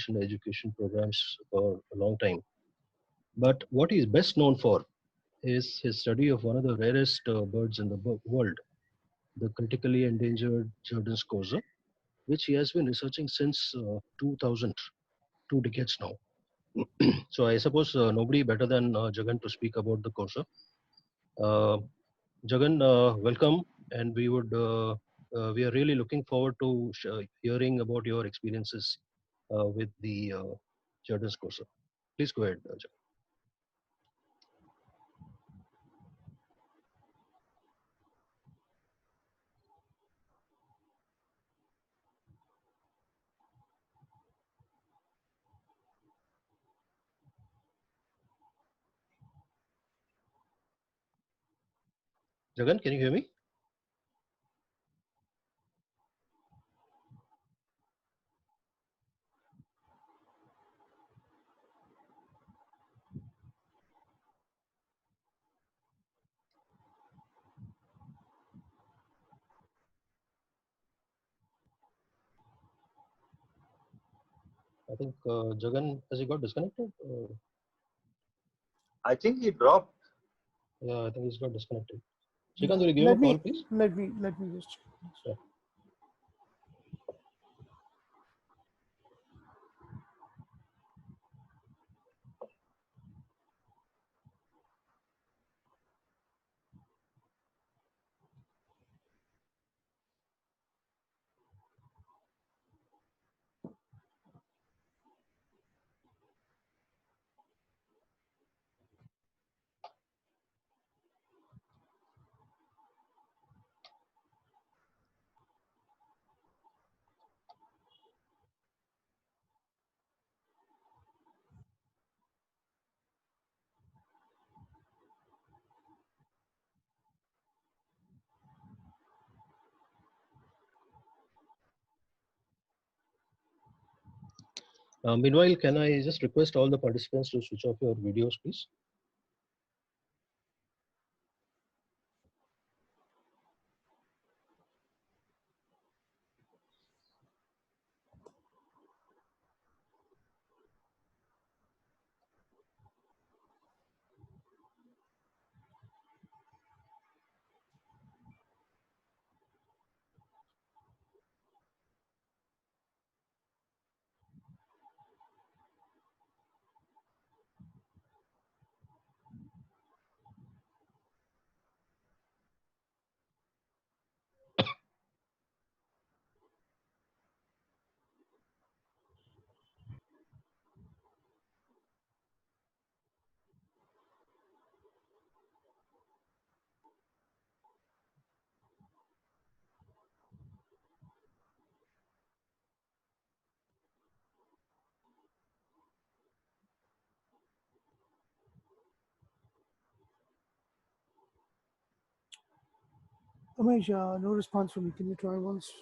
conservation education programs for a long time. But what he is best known for is his study of one of the rarest birds in the world, the critically endangered Jerdon, which he has been researching since 2000, 2 decades now. So I suppose nobody better than Jagan to speak about the Corsa. Uh, Jagan, welcome, and we are really looking forward to hearing about your experiences with the Jerdon's Corsa. Please go ahead, Jagan. Jagan, can you hear me? I think Jagan, has he got disconnected? I think he dropped. Yeah, I think he's got disconnected. Shrikant, will you give Let him a me call, please? let me just check. Yeah. Meanwhile, can I just request all the participants to switch off your videos, please? Umesh, no response from me. Can you try once?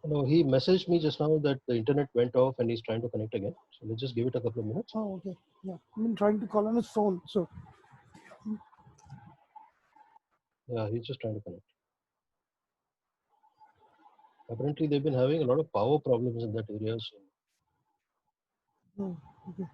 No, he messaged me just now that the internet went off and he's trying to connect again. So let's just give it a couple of minutes. Oh, okay. Yeah, I've been trying to call on his phone. So Yeah, he's just trying to connect. Apparently, they've been having a lot of power problems in that area. So okay.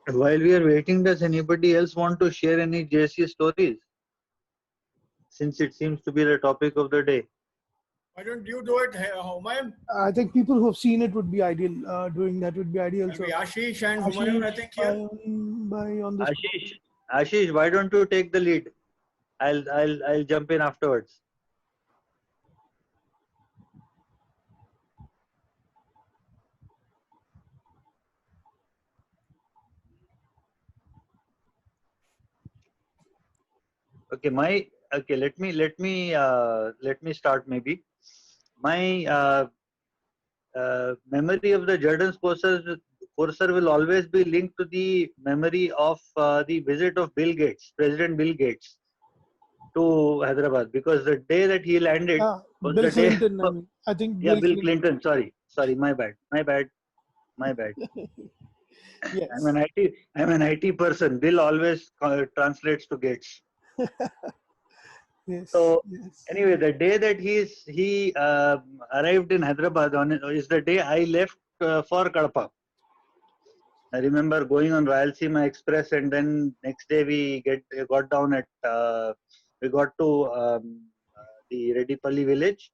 While we are waiting, does anybody else want to share any JC stories? Since it seems to be the topic of the day. Why don't you do it, Humayun? I think people who have seen it would be ideal. Doing that would be ideal. Maybe So, Ashish and Humayun, I Ashish, think, here. by on this. Ashish, why don't you take the lead? I'll jump in afterwards. Okay, let me start maybe. My memory of the Jerdon's courser will always be linked to the memory of the visit of Bill Gates, President Bill Gates, to Hyderabad, because the day that he landed was Bill the day. Clinton. I mean, I think Yeah, Bill Bill Clinton. Clinton. Sorry, my bad. Yes. I'm an IT person. Bill always translates to Gates. Yes. So Yes. anyway, the day that he arrived in Hyderabad is the day I left for Kadapa. I remember going on Rayalaseema Express, and then next day got down at we got to the Reddypalli village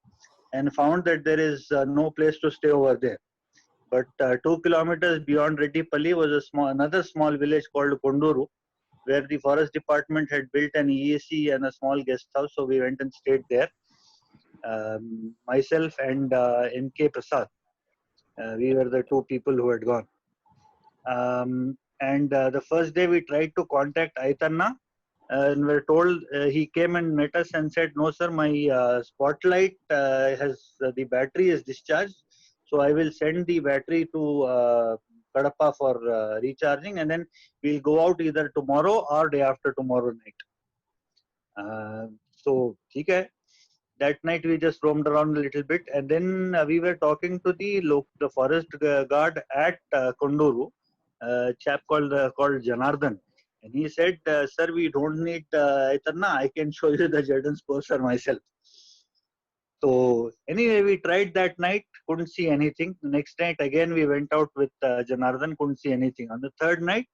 and found that there is no place to stay over there. But 2 kilometers beyond Reddypalli was another small village called Konduru, where the forest department had built an EAC and a small guest house. So we went and stayed there. Myself and MK Prasad, we were the two people who had gone. And the first day we tried to contact Aitanna, and we're told he came and met us and said, "No, sir, my spotlight has the battery is discharged, so I will send the battery to Kadapa for recharging, and then we'll go out either tomorrow or day after tomorrow night." So, okay. That night we just roamed around a little bit, and then we were talking to the forest guard at Konduru, chap called Jegannathan, and he said, "Sir, we don't need Aitanna. I can show you the Jerdon's poster myself." So anyway, we tried that night, couldn't see anything. The next night again we went out with Jegannathan, couldn't see anything. On the third night,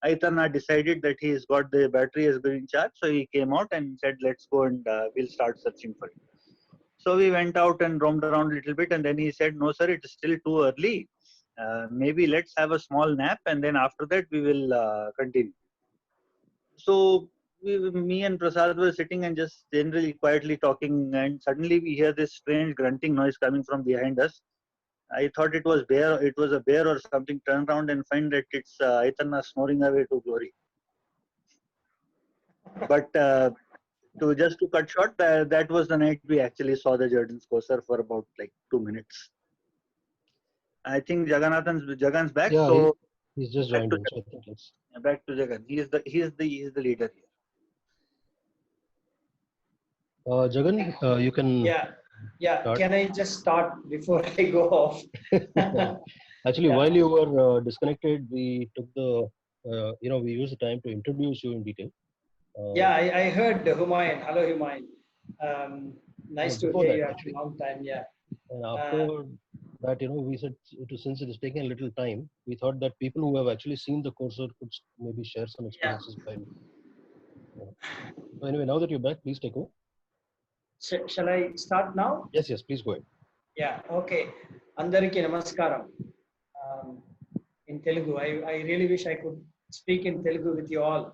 Aitanna decided that he's got the battery has been charged, so he came out and said, "Let's go and we'll start searching for it." So we went out and roamed around a little bit, and then he said, "No, sir, it is still too early. Maybe let's have a small nap, and then after that we will continue." So me and Prasad were sitting and just generally quietly talking, and suddenly we hear this strange grunting noise coming from behind us. I thought it was bear. It was a bear or something. Turn around and find that it's Aitanna snoring away to glory. But to cut short, that was the night we actually saw the Jerdon's coaster for about like 2 minutes. I think Jagan's back, Yeah, so he's just back joined to in. So I think let's. back to Jagan. He is the leader here. Jagan, you can Yeah. start. Can I just start before I go off? Actually, Yeah. while you were disconnected, we took we used the time to introduce you in detail. Yeah, I heard Humayun. Hello, Humayun. Nice to Before hear that, you after a actually, long time. Yeah. and Uh, after that, we said since it is taking a little time, we thought that people who have actually seen the courser could maybe share some yeah. experiences. So anyway, now that you're back, please take over. Shall I start now? Yes, please go ahead. Yeah. Okay. Andariki namaskaram. Um, in Telugu, I really wish I could speak in Telugu with you all.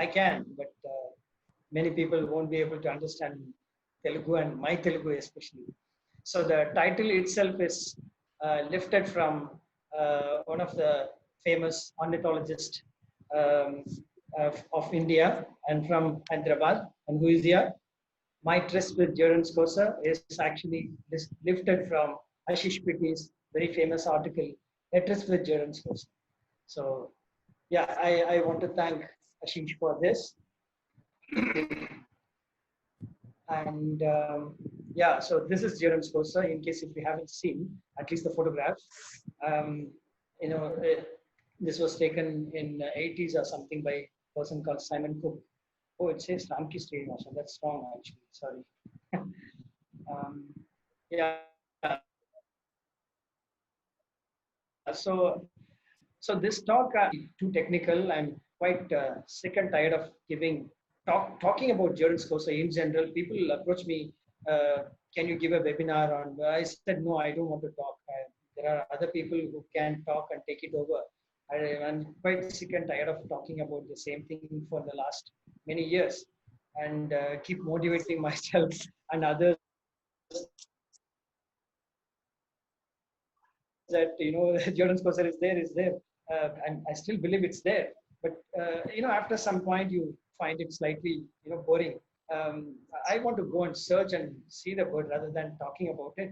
I can, but many people won't be able to understand Telugu and my Telugu especially. So the title itself is lifted from one of the famous ornithologists um, of India and from Hyderabad, and who is here. My tryst with Jerdon Scotia is actually lifted from Ashish Pitti's very famous article, A Tryst with Jerdon Scotia. So, yeah, I want to thank Ashish for this. And yeah, so this is Jerdon Scotia, in case if you haven't seen, at least the photograph. Um, this was taken in 80s or something by a person called Simon Cook. Oh, it says Ramki Srinivas. That's wrong, actually. Sorry. Yeah. So So this talk too technical. I'm quite sick and tired of talking about Jerdon Scotia in general. People approach me, can you give a webinar on? I said no, I don't want to talk. There are other people who can talk and take it over. I'm quite sick and tired of talking about the same thing for the last many years, and keep motivating myself and others that Jordan Scotia is there, and I still believe it's there. But after some point, you find it slightly boring. I want to go and search and see the bird rather than talking about it.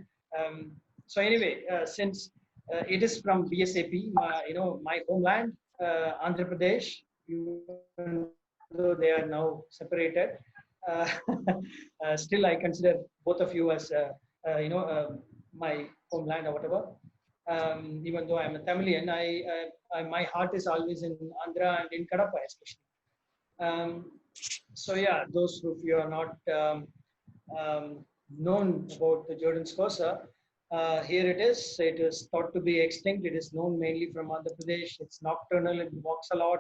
So anyway, since it is from BSAP, my homeland, Andhra Pradesh, even though they are now separated, uh, still I consider both of you as my homeland or whatever. Even though I'm a Tamilian, my heart is always in Andhra and in Kadapa especially. So yeah, those of you are not known about the Jerdon Scotia, here it is. It is thought to be extinct. It is known mainly from Andhra Pradesh. It's nocturnal. It walks a lot.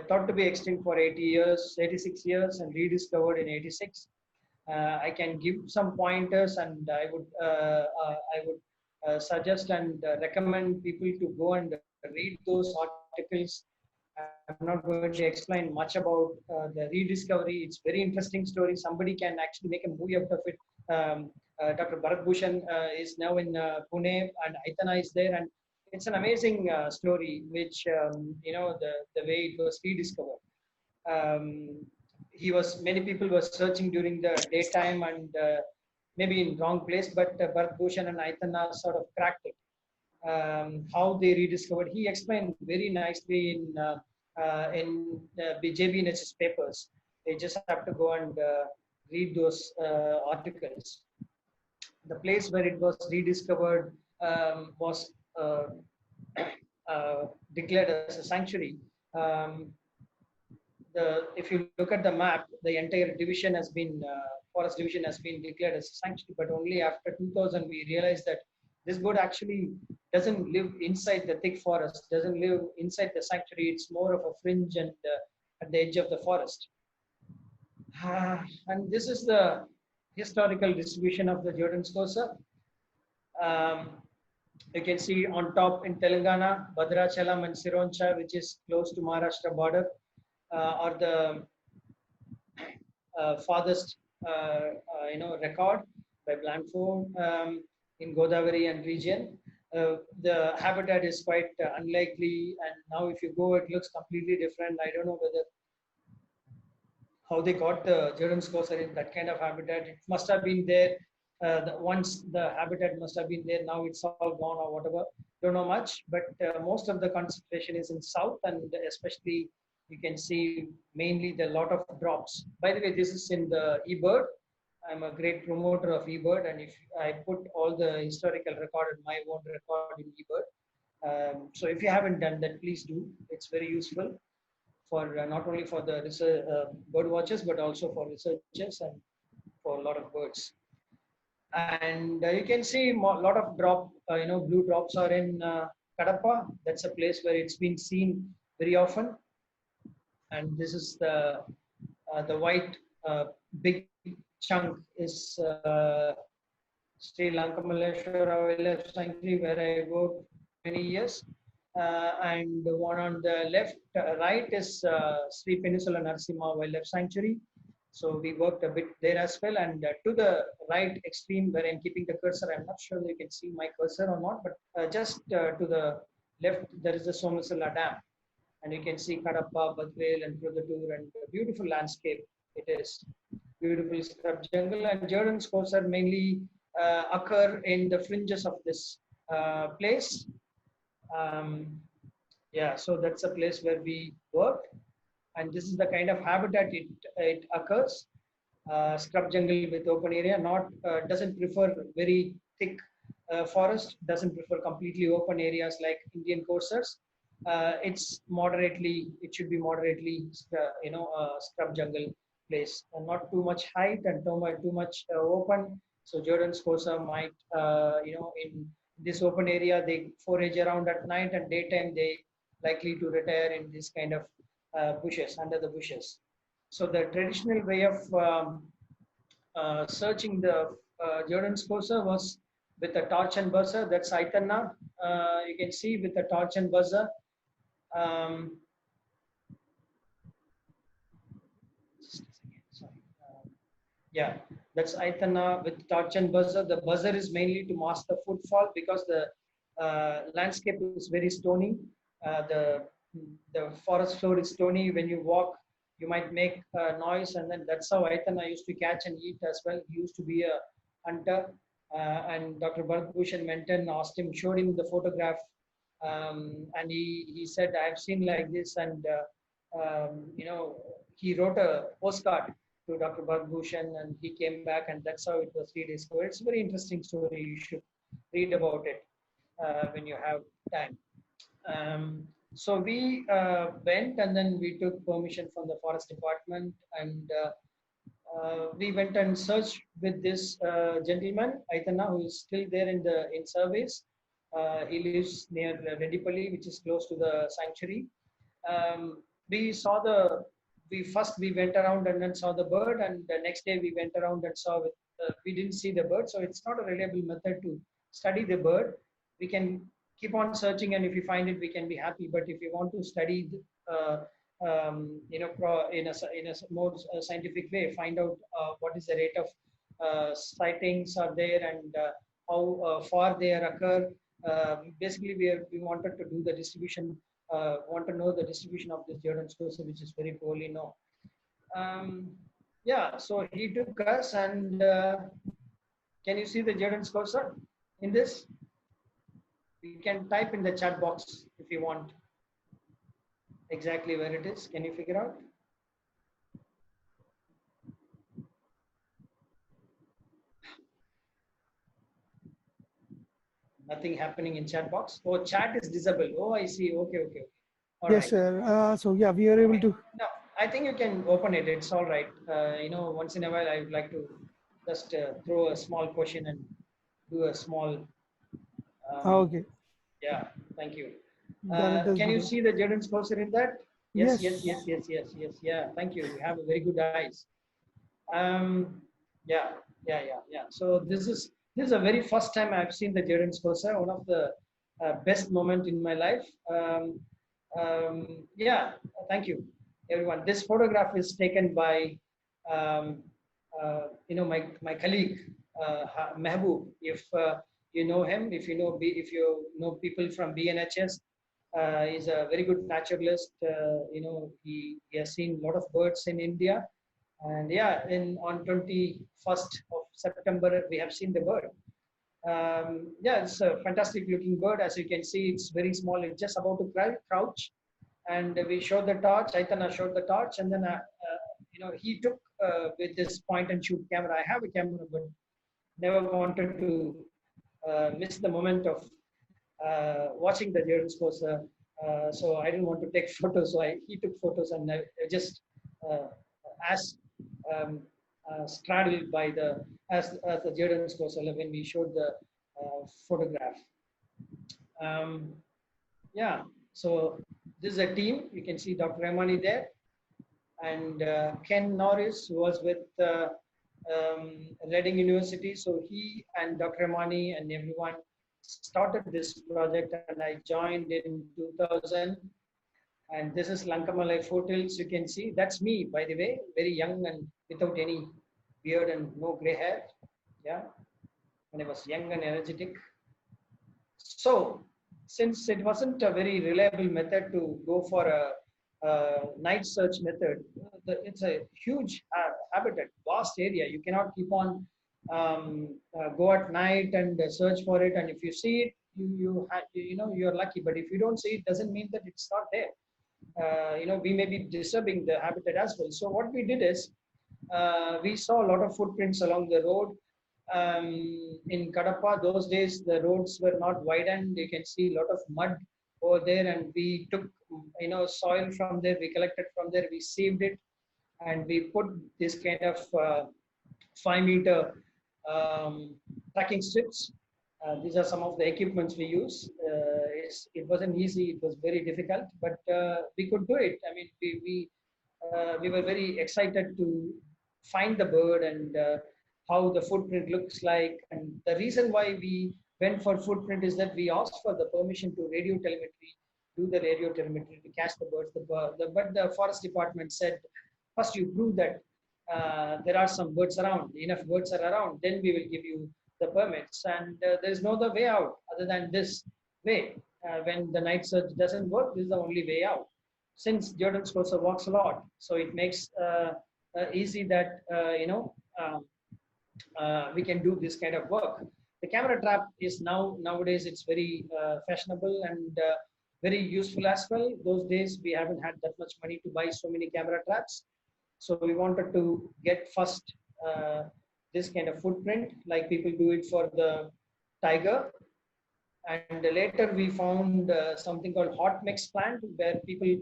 Thought to be extinct for 80 years, 86 years, and rediscovered in 86. I can give some pointers, and I would suggest and recommend people to go and read those articles. I'm not going to explain much about the rediscovery. It's very interesting story. Somebody can actually make a movie out of it. Dr. Bharat Bhushan is now in Pune, and Aitana is there, and it's an amazing story. Which the way it was rediscovered. Um, Many people were searching during the daytime and maybe in wrong place, but Bharat Bhushan and Aitana sort of cracked it. How they rediscovered. He explained very nicely in BJB N's papers. They just have to go and read those articles. The place where it was rediscovered was declared as a sanctuary. If you look at the map, the entire division has been forest division has been declared as a sanctuary. But only after 2000 we realized that this bird actually doesn't live inside the thick forest, doesn't live inside the sanctuary. It's more of a fringe and at the edge of the forest. And this is the historical distribution of the Jerdon Scotia. You can see on top in Telangana, Bhadrachalam and Sironcha, which is close to Maharashtra border, are the farthest record by Blandford in Godavari and region. The habitat is quite unlikely, and now if you go, it looks completely different. I don't know whether how they got the Jerdon Scotia in that kind of habitat. It must have been there. Once the habitat must have been there, now it's all gone or whatever. Don't know much, but most of the concentration is in south, and especially you can see mainly the lot of drops. By the way, this is in the eBird. I'm a great promoter of eBird, and if I put all the historical record and my own record in eBird. So if you haven't done that, please do. It's very useful for not only for the bird watchers, but also for researchers and for a lot of birds. And you can see a lot of blue drops are in Kadapa. That's a place where it's been seen very often. And this is the white big chunk is Sri Lanka Maleshwara Wildlife Sanctuary, where I worked many years. And the one on the left, right is Sri Peninsula Narasimha Wildlife Sanctuary. So we worked a bit there as well. And to the right extreme, where I'm keeping the cursor, I'm not sure you can see my cursor or not, but just to the left, there is the Somasala Dam. And you can see Kadapa, Badvel, and Prudatur, and a beautiful landscape. It is beautiful scrub jungle, and Jerdon Scotia mainly occur in the fringes of this place. Yeah, so that's a place where we work, and this is the kind of habitat it occurs. Scrub jungle with open area, doesn't prefer very thick forest, doesn't prefer completely open areas like Indian coursers. It should be moderately scrub jungle place, and not too much height and too much open. So Jerdon Scotia might in this open area. They forage around at night, and daytime they likely to retire in this kind of bushes, under the bushes. So the traditional way of searching the Jerdon Scotia was with a torch and buzzer. That's Aitana. You can see with a torch and buzzer. Um, just a second, sorry. Yeah, that's Aitana with torch and buzzer. The buzzer is mainly to mask the footfall because the landscape is very stony. The forest floor is stony. When you walk, you might make a noise, and then that's how Aitana used to catch and eat as well. He used to be a hunter, and Dr. Bharat Menton asked him, showed him the photograph, and he said, "I've seen like this," and he wrote a postcard to Dr. Bharat and he came back, and that's how it was rediscovered. It's a very interesting story. You should read about it when you have time. So we went, and then we took permission from the forest department, and we went and searched with this gentleman, Aitana, who is still there in service. He lives near Redipalli, which is close to the sanctuary. We saw we went around and then saw the bird, and the next day we went around and saw it. We didn't see the bird, so it's not a reliable method to study the bird. We can keep on searching, and if we find it, we can be happy. But if you want to study, in a more scientific way, find out what is the rate of sightings are there, and how far they occur. Basically, we wanted to do the distribution. Want to know the distribution of this Jerdon Scotia, which is very poorly known. Yeah, so he took us, and can you see the Jerdon Scotia in this? You can type in the chat box if you want exactly where it is. Can you figure out? Nothing happening in chat box. Oh, chat is disabled. Oh, I see. Okay. All Yes, right. sir. So yeah, we are able to. No, I think you can open it. It's all right. Once in a while, I would like to just throw a small question and do a small. Okay. Yeah, thank you. Then it does Can you good. see the Jerdon Scotia in that? Yes. Yes. Yeah, thank you. You have a very good eyes. Yeah. So this is the very first time I've seen the Jerdon Scotia. One of the best moment in my life. Yeah, thank you, everyone. This photograph is taken by my colleague Mehboob. If you know him, if you know people from BNHS, he's a very good naturalist. He has seen a lot of birds in India, and yeah, on 21st of September we have seen the bird. Yeah, it's a fantastic looking bird. As you can see, it's very small. It's just about to crouch, and we showed the torch. Aitana showed the torch, and then he took with this point and shoot camera. I have a camera, but never wanted to miss the moment of watching the Jerdon Scotia. So I didn't want to take photos. So he took photos, and I just as straddled by as the Jerdon Scotia when we showed the photograph. Yeah, so this is a team. You can see Dr. Ramani there, and Ken Norris, who was with Reading University. So he and Dr. Ramani and everyone started this project, and I joined in 2000. And this is Lanka Malay Foothills. You can see that's me, by the way, very young and without any beard and no gray hair. Yeah, when I was young and energetic. So since it wasn't a very reliable method to go for a night search method, it's a huge habitat, vast area. You cannot keep on go at night and search for it. And if you see it, you're lucky. But if you don't see it, doesn't mean that it's not there. We may be disturbing the habitat as well. So what we did is we saw a lot of footprints along the road. In Kadapa, those days the roads were not widened. You can see a lot of mud over there, and we took soil from there. We collected from there. We saved it, and we put this kind of 5-meter tracking strips These are some of the equipments we use. It wasn't easy, it was very difficult, but we could do it. I mean, we were very excited to find the bird and how the footprint looks like. And the reason why we went for footprint is that we asked for the permission to radio telemetry, do the radio telemetry to catch the birds. But the forest department said, first you prove that there are some birds around, enough birds are around, then we will give you the permits. And there is no other way out other than this way. When the night search doesn't work, this is the only way out. Since Jerdon Scotia walks a lot, so it makes easy that we can do this kind of work. The camera trap is nowadays it's very fashionable and very useful as well. Those days we haven't had that much money to buy so many camera traps, so we wanted to get first this kind of footprint, like people do it for the tiger. And later we found something called hot mix plant, where people,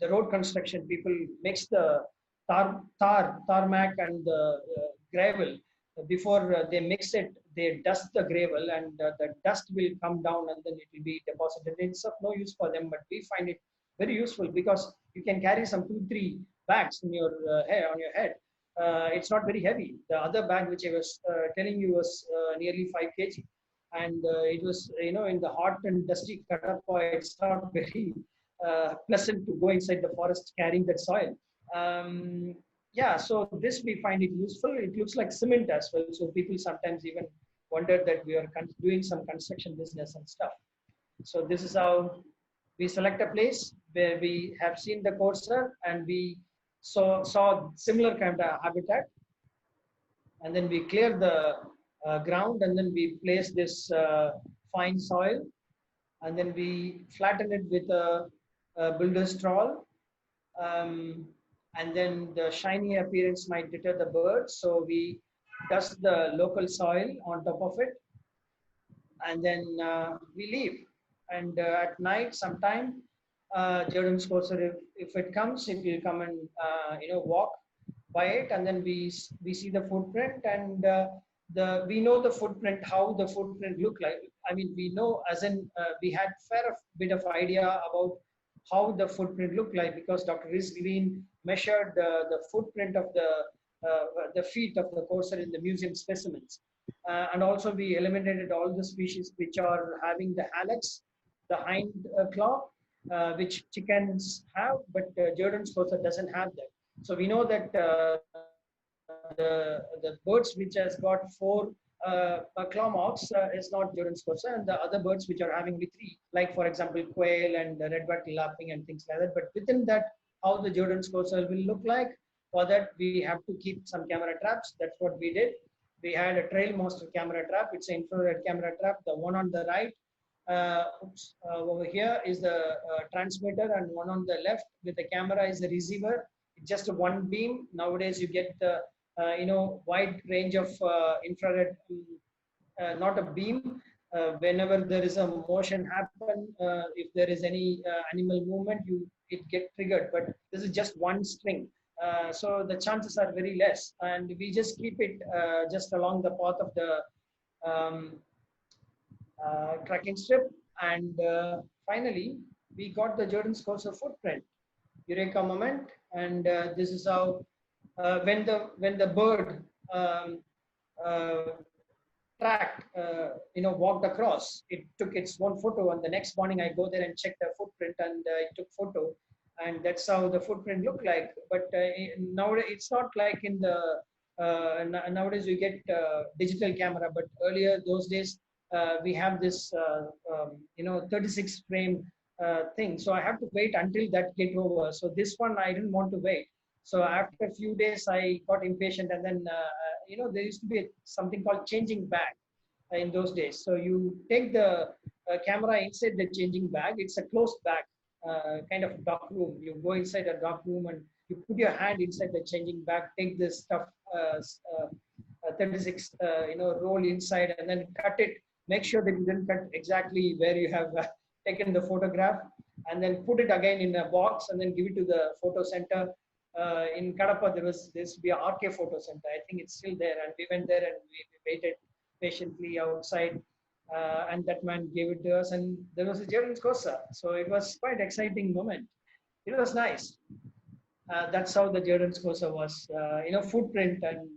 the road construction people, mix the tarmac and the gravel. Before they mix it, they dust the gravel, and the dust will come down and then it will be deposited. It's of no use for them, but we find it very useful because you can carry some 2-3 bags in your hair on your head. It's not very heavy. The other bag which I was telling you was nearly 5 kg, and it was, in the hot and dusty Kadapa, it's not very pleasant to go inside the forest carrying that soil. Yeah, so this we find it useful. It looks like cement as well, so people sometimes even wonder that we are doing some construction business and stuff. So this is how we select a place where we have seen the courser and we saw similar kind of habitat, and then we clear the ground, and then we place this fine soil, and then we flatten it with a builder's trowel. And then the shiny appearance might deter the birds, so we dust the local soil on top of it, and then we leave. And at night sometime, Jerdon Scotia, if it comes, it will come and walk by it, and then we see the footprint, and we know the footprint, how the footprint look like. I mean, we know, as in we had fair bit of idea about how the footprint looked like, because Dr. Rhys Green measured the footprint of the feet of the courser in the museum specimens. And also we eliminated all the species which are having the hallux, the hind claw, which chickens have, but Jerdon Scotia doesn't have that. So we know that the birds which has got 4 claw marks is not Jerdon Scotia, and the other birds which are having only 3, like for example quail and redback lapping and things like that. But within that, how the Jerdon Scotia will look like, for that we have to keep some camera traps. That's what we did. We had a trail master camera trap. It's an infrared camera trap. The one on the right, over here is the transmitter, and one on the left with the camera is the receiver. It's just a one beam. Nowadays you get the wide range of infrared, not a beam. Whenever there is a motion happen, if there is any animal movement, it get triggered. But this is just one string, so the chances are very less, and we just keep it just along the path of the tracking strip. And finally we got the Jerdon Scotia footprint. Eureka moment. And this is how when the bird tracked, walked across, it took its own photo, and the next morning I go there and check the footprint, and it took photo, and that's how the footprint looked like. But nowadays it's not like in the nowadays you get digital camera, but earlier those days we have this 36 frame thing, so I have to wait until that get over. So this one I didn't want to wait. So after a few days I got impatient, and then there used to be something called changing bag in those days. So you take the camera inside the changing bag. It's a closed bag, kind of dock room. You go inside a dock room and you put your hand inside the changing bag, take this stuff 36 roll inside, and then cut it. Make sure that you didn't cut exactly where you have taken the photograph, and then put it again in a box, and then give it to the photo center. In Kadapa, there used to be a RK photo center. I think it's still there, and we went there and we waited patiently outside. and that man gave it to us, and there was a Jerdon Scotia. So it was quite exciting moment. It was nice. That's how the Jerdon Scotia was, footprint and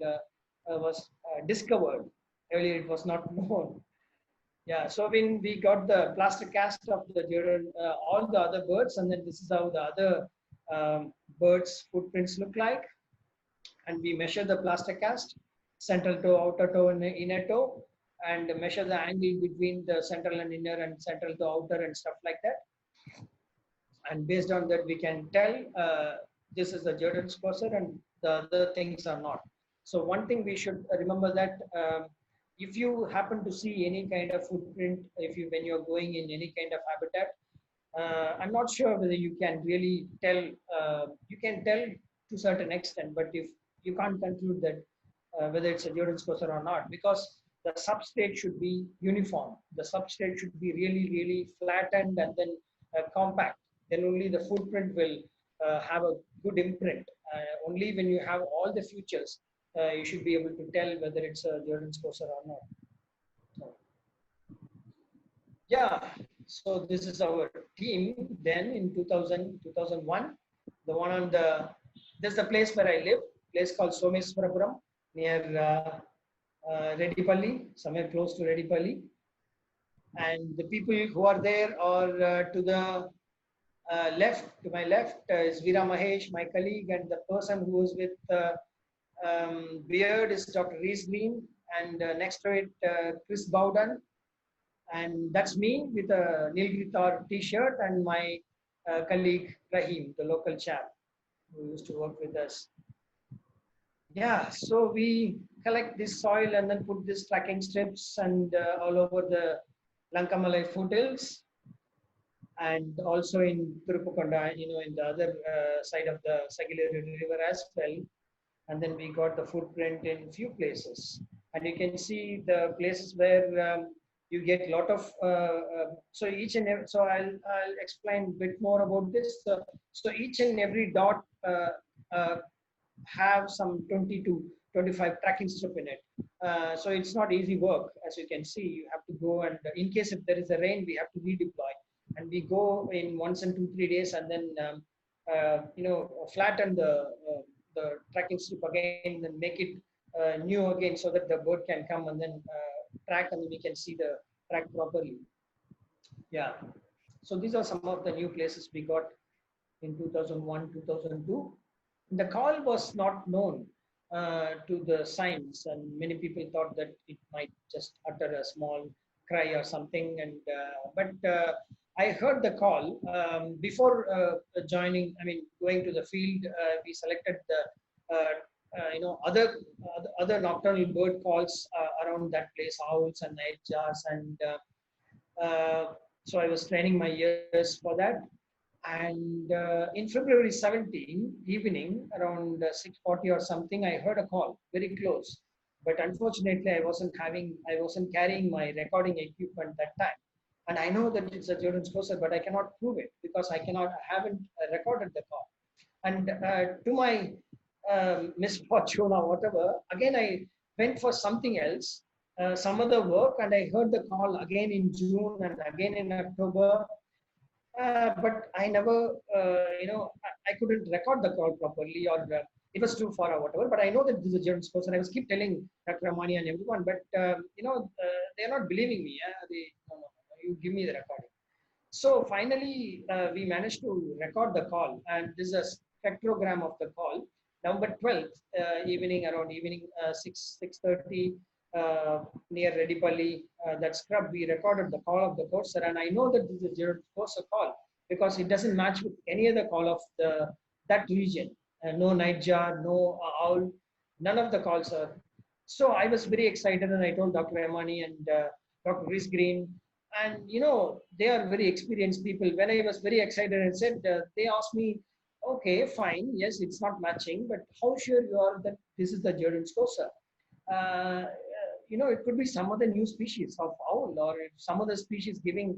was discovered. Earlier it was not known. Yeah, so when we got the plaster cast of the Jerdon, all the other birds, and then this is how the other birds' footprints look like. And we measure the plaster cast, central toe, outer toe, and inner toe, and measure the angle between the central and inner and central to outer and stuff like that. And based on that, we can tell this is the Jerdon Scotia and the other things are not. So one thing we should remember that if you happen to see any kind of footprint, when you're going in any kind of habitat, I'm not sure whether you can really tell. You can tell to a certain extent, but if you can't conclude that whether it's a Jerdon Scotia or not, because the substrate should be uniform. The substrate should be really, really flattened and then compact. Then only the footprint will have a good imprint. Only when you have all the features, you should be able to tell whether it's a Jerdon Scotia or not. So, yeah, so this is our team then in 2000, 2001. The one on this is the place where I live, place called Someswarapuram near Redipalli, somewhere close to Redipalli. And the people who are there are to the to my left is Veera Mahesh, my colleague, and the person who is with beard is Dr. Reese Green, and next to it, Chris Bowden. And that's me with a Nilgitar t-shirt, and my colleague Rahim, the local chap who used to work with us. Yeah, so we collect this soil and then put these tracking strips and all over the Lanka Malay foothills, and also in Tirupakonda, in the other side of the Sagiliri River as well. And then we got the footprint in few places, and you can see the places where you get a lot of. So each and every, so I'll explain a bit more about this. So each and every dot have some 20 to 25 tracking strip in it. So it's not easy work, as you can see. You have to go, and in case if there is a rain, we have to redeploy, and we go in once in 2-3 days, and then flatten the tracking strip again and make it new again, so that the bird can come and then track, and we can see the track properly. Yeah. So these are some of the new places we got in 2001, 2002. The call was not known to the signs, and many people thought that it might just utter a small cry or something. And but I heard the call before going to the field. We selected the other nocturnal bird calls around that place, owls and nightjars, and so I was training my ears for that. And in February 17 evening, around 6:40 or something, I heard a call very close. But unfortunately, I wasn't carrying my recording equipment that time. And I know that it's a Jerdon Scotia, but I cannot prove it because I haven't recorded the call. And to my misfortune or whatever, again I went for something else, some other work, and I heard the call again in June and again in October. But I never, I couldn't record the call properly, or it was too far or whatever. But I know that this is a Jerdon Scotia, and I was keep telling Dr. Ramani and everyone, but they're not believing me. No, you give me the recording. So finally, we managed to record the call, and this is a spectrogram of the call. November 12th around evening 6:30. Near Redipalli, that scrub, we recorded the call of the courser, and I know that this is a Jerdon Scotia call because it doesn't match with any other call of that region. No nightjar, no owl, none of the calls are. So I was very excited, and I told Dr. Ramani and Dr. Reese Green, and they are very experienced people. When I was very excited and said, they asked me, okay, fine, yes, it's not matching, but how sure you are that this is the Jerdon Scotia? It could be some other new species of owl, or some other species giving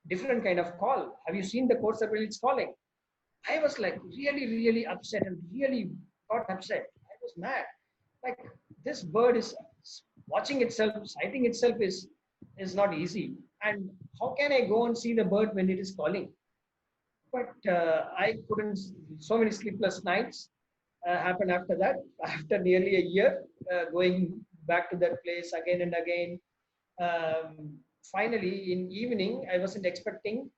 different kind of call. Have you seen the courser while it's calling? I was like really, really upset, and really got upset. I was mad. Like, this bird is watching itself, sighting itself is is not easy. And how can I go and see the bird when it is calling? But I couldn't. So many sleepless nights happened after that. After nearly a year, going back to that place again and again. Finally, in evening, I wasn't expecting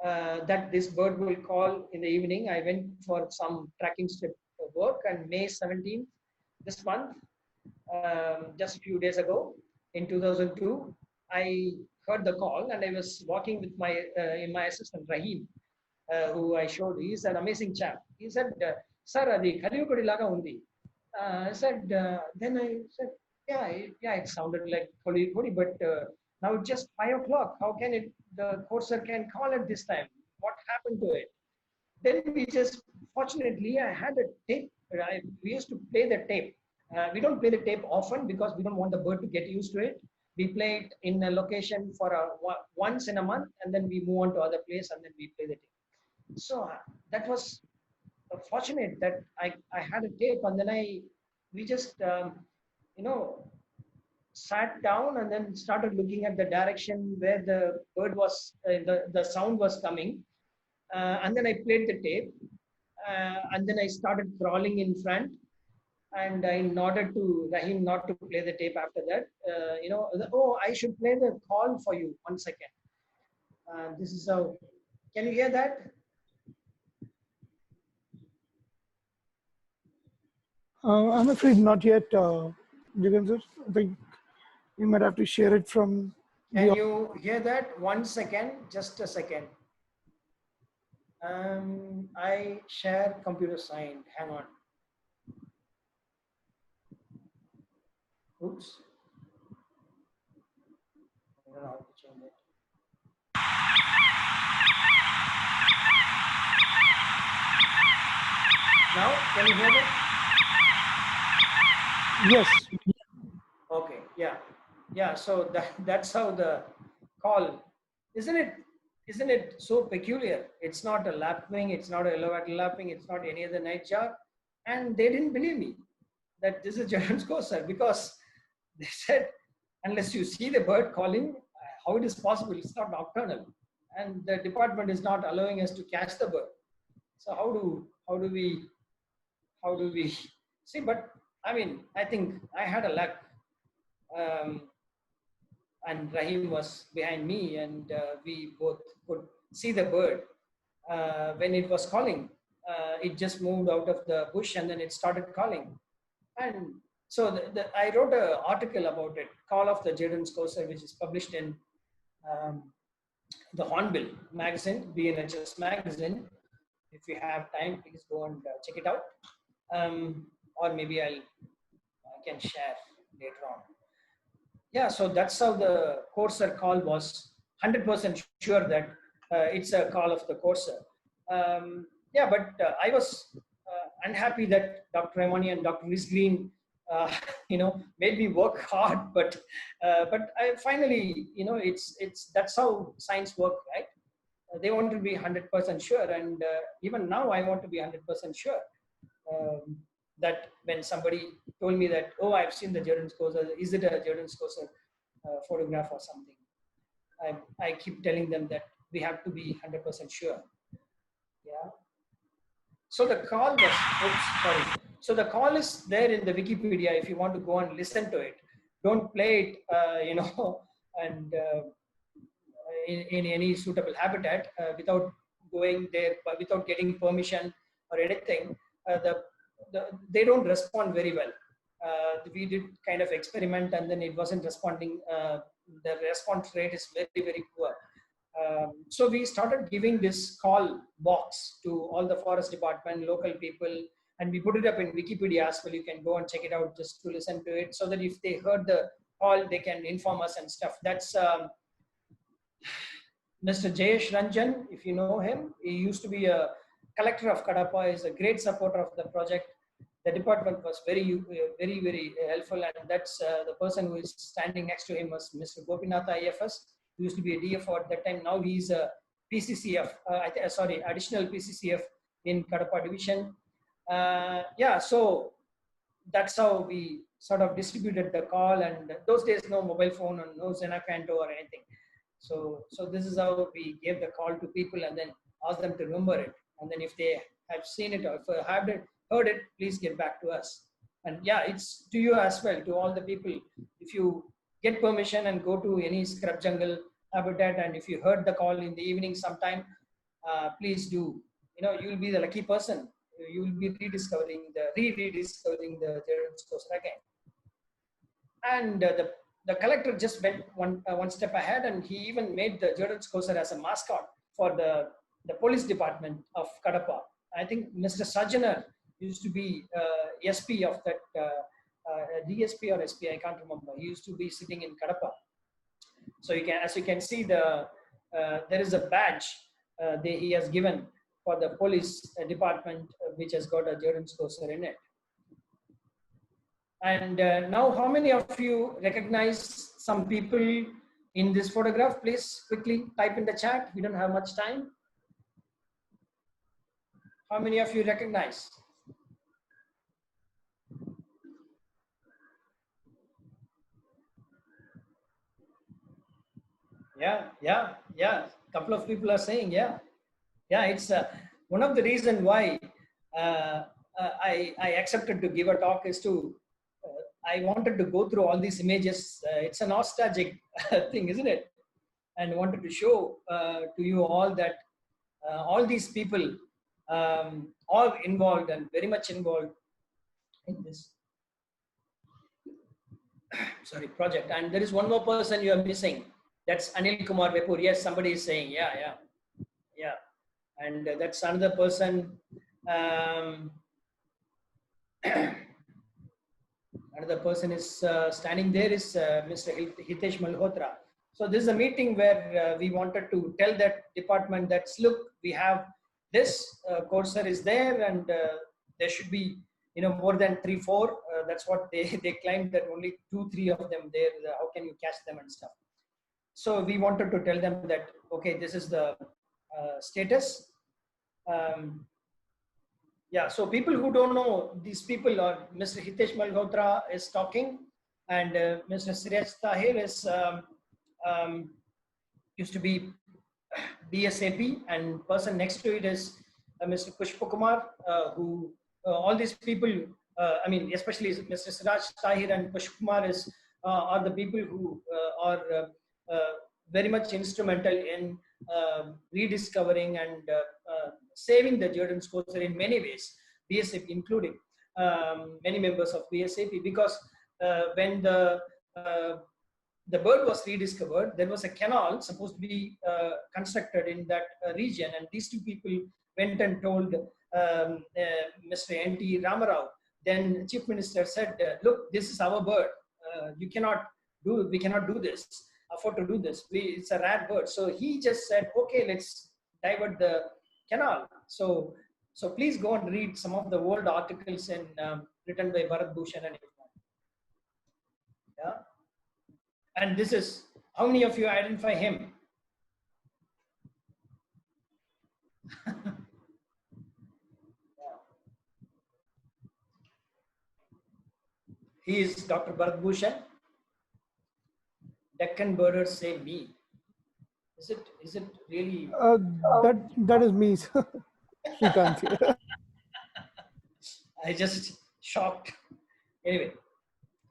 that this bird will call in the evening. I went for some tracking strip work, and May 17th, this month, just a few days ago, in 2002, I heard the call, and I was walking with my assistant Rahim, who I showed. He's an amazing chap. He said, "Sir, adi Kaliyukudi laga undi." I said, then I said, yeah, it sounded like Kaliyukudi, but now it's just 5 o'clock. How can it? The courser can call at this time. What happened to it? Then we just, fortunately, I had a tape. We used to play the tape. We don't play the tape often because we don't want the bird to get used to it. We play it in a location for once in a month, and then we move on to other place, and then we play the tape. So that was fortunate that I had a tape, and then we just you know sat down and then started looking at the direction where the bird was, the sound was coming, and then I played the tape, and then I started crawling in front, and I nodded to Rahim not to play the tape after that. Oh, I should play the call for you. 1 second. This is how. Can you hear that? I'm afraid not yet, Jegannathan sir. I think you might have to share it from Can the. you hear that? 1 second, just a second. I share computer signed. Hang on. Oops. I don't know how to change it. Now, can you hear that? Yes. Okay, yeah. So that's how the call, isn't it so peculiar? It's not a lapwing, it's not a yellow-wattled lapwing, it's not any other nightjar, and they didn't believe me that this is Jerdon's Scotia, because they said unless you see the bird calling, how it is possible? It's not nocturnal, and the department is not allowing us to catch the bird. So how do we see? But I mean, I think I had a luck. And Rahim was behind me, and we both could see the bird when it was calling. It just moved out of the bush, and then it started calling. And so I wrote an article about it, Call of the Jerdon Scotia, which is published in the Hornbill magazine, BNHS magazine. If you have time, please go and check it out. Or maybe I can share later on. Yeah, so that's how the courser call was. 100% sure that it's a call of the courser. Yeah, but I was unhappy that Dr. Ramani and Dr. Liz Green, made me work hard. But I finally, that's how science works, right? They want to be 100% sure, and even now I want to be 100% sure. That when somebody told me that, oh, I've seen the Jerdon Scotia, is it a Jerdon Scotia photograph or something? I keep telling them that we have to be 100% sure. Yeah. So the call was, oops, sorry. So the call is there in the Wikipedia if you want to go and listen to it. Don't play it, and in any suitable habitat without going there, without getting permission or anything. They don't respond very well. We did kind of experiment, and then it wasn't responding. The response rate is very, very poor. So we started giving this call box to all the forest department, local people, and we put it up in Wikipedia as well. You can go and check it out just to listen to it, so that if they heard the call, they can inform us and stuff. That's Mr. Jayesh Ranjan, if you know him. He used to be a collector of Kadapa, is a great supporter of the project. The department was very, very, very helpful, and that's the person who is standing next to him was Mr. Gopinath IFS, who used to be a DFO at that time. Now he's a PCCF, additional PCCF in Kadapa division. Yeah, so that's how we sort of distributed the call, and those days no mobile phone and no Zenacanto or anything. So this is how we gave the call to people and then asked them to remember it. And then if they have seen it or if they have heard it, please get back to us. And yeah, it's to you as well, to all the people. If you get permission and go to any scrub jungle habitat, and if you heard the call in the evening sometime, please do. You'll be the lucky person. You will be rediscovering the Jerdon's coaster again. And the collector just went one step ahead, and he even made the Jerdon's coaster as a mascot for the police department of Kadapa. I think Mr. Sajanar used to be SP of that DSP or SP, I can't remember. He used to be sitting in Kadapa. So as you can see, there is a badge he has given for the police department, which has got a Jerdon's coaster in it. And now, how many of you recognize some people in this photograph? Please quickly type in the chat. We don't have much time. How many of you recognize? Yeah. Couple of people are saying, yeah. It's one of the reasons why I accepted to give a talk is to, I wanted to go through all these images. It's a nostalgic thing, isn't it? And wanted to show to you all that all these people all involved and very much involved in this project. And there is one more person you are missing. That's Anil Kumar Vepur. Yes, somebody is saying, yeah. And that's another person. Another person is standing there is Mr. Hitesh Malhotra. So this is a meeting where we wanted to tell that department that, look, we have this courser is there, and there should be more than 3-4. That's what they claimed, that only 2-3 of them there. How can you catch them and stuff? So we wanted to tell them that, okay, this is the status. So people who don't know these people, or Mr. Hitesh Malhotra is talking, and Mr. Tahir is used to be BSAP, and person next to it is Mr. Pushpakumar, who all these people, especially Mr. Siraj Tahir and Pushpakumar are the people who are very much instrumental in rediscovering and saving the Jerdon's coaster in many ways, BSAP including many members of BSAP, because when the bird was rediscovered, there was a canal supposed to be constructed in that region, and these two people went and told Mr. N.T. Ramarao. Then Chief Minister said, look, this is our bird. We cannot do this, afford to do this. It's a rare bird. So he just said, okay, let's divert the canal. So please go and read some of the old articles written by Bharat Bhushan and everyone. Yeah. And this is, how many of you identify him? He is Dr. Bharat Bhushan. Deccan Birders say me. Is it really? That is me, Srikanth. I just shocked. Anyway,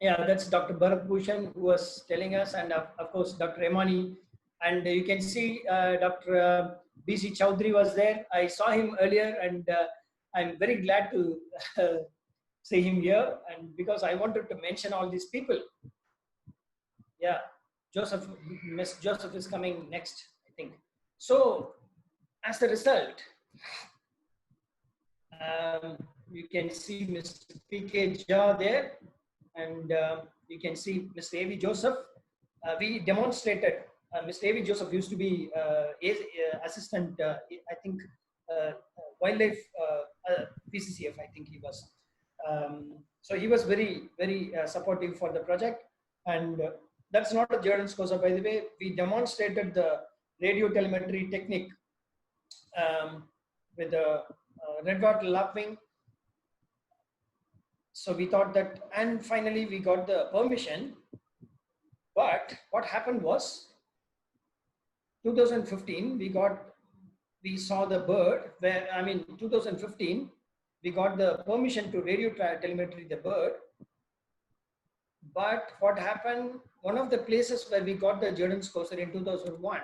yeah, that's Dr. Bharat Bhushan who was telling us, and of course Dr. Emani, and you can see Dr. B.C. Chowdhury was there. I saw him earlier, and I'm very glad to see him here, and because I wanted to mention all these people. Yeah, Miss Joseph is coming next, I think. So, as a result, you can see Mr. P.K. Jha there, and you can see Mr. A.V. Joseph. We demonstrated, Mr. A.V. Joseph used to be assistant, I think, wildlife PCCF, I think he was. So he was very, very supportive for the project. And that's not a Jerdon's coaster, by the way. We demonstrated the radio telemetry technique with the red dot lapwing. So we thought that, and finally we got the permission. But what happened was 2015, we saw the bird where, 2015, we got the permission to radio telemetry the bird. But what happened, one of the places where we got the Jerdon's coaster in 2001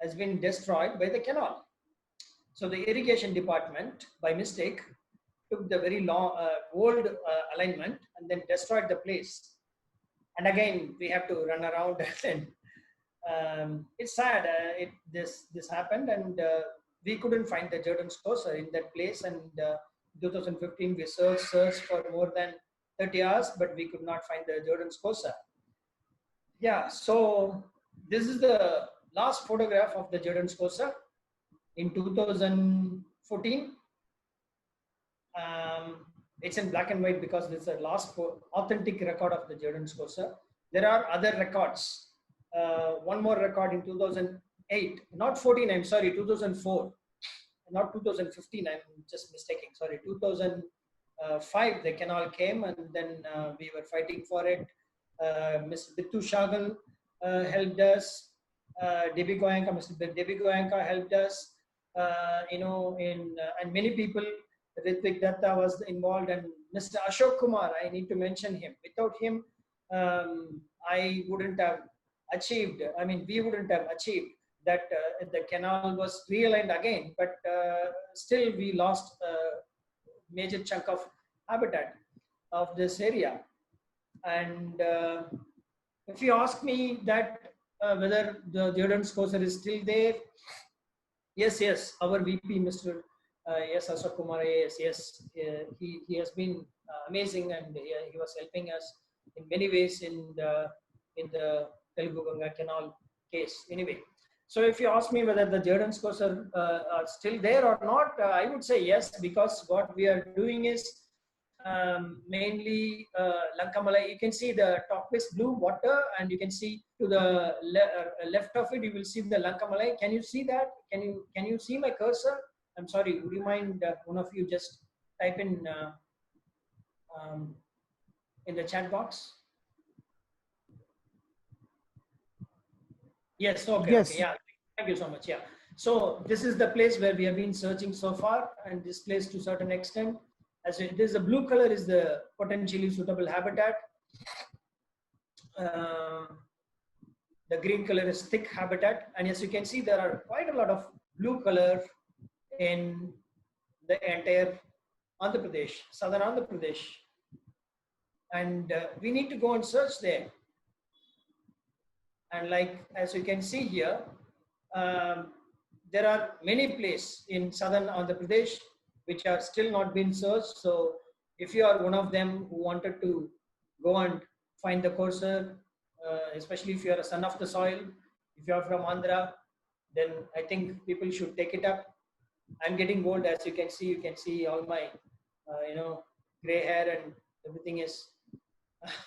has been destroyed by the canal. So the irrigation department, by mistake, took the very long, old alignment and then destroyed the place. And again, we have to run around and it's sad. This happened, and we couldn't find the Jerdon's coaster in that place. And 2015, we searched for more than 30 hours, but we could not find the Jerdon's coaster. Yeah, so this is the last photograph of the Jerdon's coaster in 2014. It's in black and white because this is the last authentic record of the Jerdon's coaster. There are other records. One more record in 2008, not 14, I'm sorry, 2004, not 2015, I'm just mistaking, sorry, 2005, the canal came, and then we were fighting for it. Mr. Bittu Shagal helped us, Debbie Goenka, Mr. Debbie Goenka helped us, and many people. Ritvik Datta was involved, and Mr. Ashok Kumar, I need to mention him. Without him, I wouldn't have achieved, we wouldn't have achieved that the canal was realigned again, but still we lost a major chunk of habitat of this area. And if you ask me that whether the Jerdon's coaster is still there, yes, our VP, Mr. Yes, Ashok Kumar, yes, he has been amazing, and he was helping us in many ways in the Telugu Ganga Canal case. Anyway, so if you ask me whether the Jerdon's coaster are still there or not, I would say yes, because what we are doing is mainly Lanka Malay. You can see the top is blue water, and you can see to the left of it, you will see the Lanka Malay. Can you see that? Can you see my cursor? I'm sorry, would you mind one of you just type in the chat box? Yes, okay, Yes. okay, yeah, thank you so much, yeah. So this is the place where we have been searching so far, and this place to a certain extent, as it is, the blue color is the potentially suitable habitat. The green color is thick habitat, and as you can see, there are quite a lot of blue color in the entire Andhra Pradesh, southern Andhra Pradesh, and we need to go and search there. And like as you can see here, there are many places in southern Andhra Pradesh which are still not been searched. So if you are one of them who wanted to go and find the coaster, especially if you are a son of the soil, if you are from Andhra, then I think people should take it up. I'm getting old, as you can see all my, gray hair and everything is,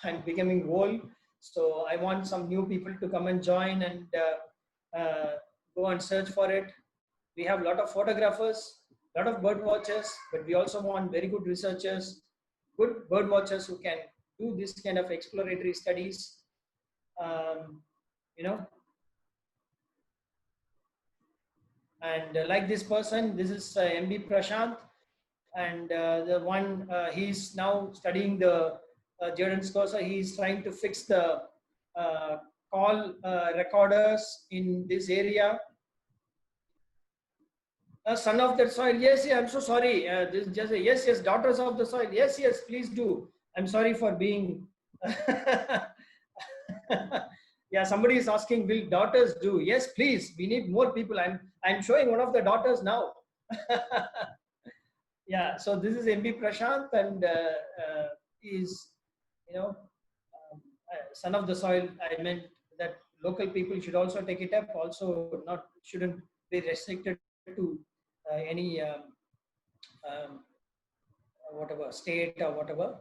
I'm becoming old. So I want some new people to come and join and go and search for it. We have a lot of photographers, a lot of bird watchers, but we also want very good researchers, good bird watchers who can do this kind of exploratory studies. And like this person, this is MB Prashant, and the one he's now studying the Jerdon's coaster. He's trying to fix the call recorders in this area. Son of the soil, yes, I'm so sorry. This is just a, yes, daughters of the soil, yes, please do. I'm sorry for being. Yeah, somebody is asking, will daughters do? Yes, please. We need more people. I'm showing one of the daughters now. Yeah, so this is MB Prashant, and is, son of the soil. I meant that local people should also take it up. Also, shouldn't be restricted to any whatever state or whatever.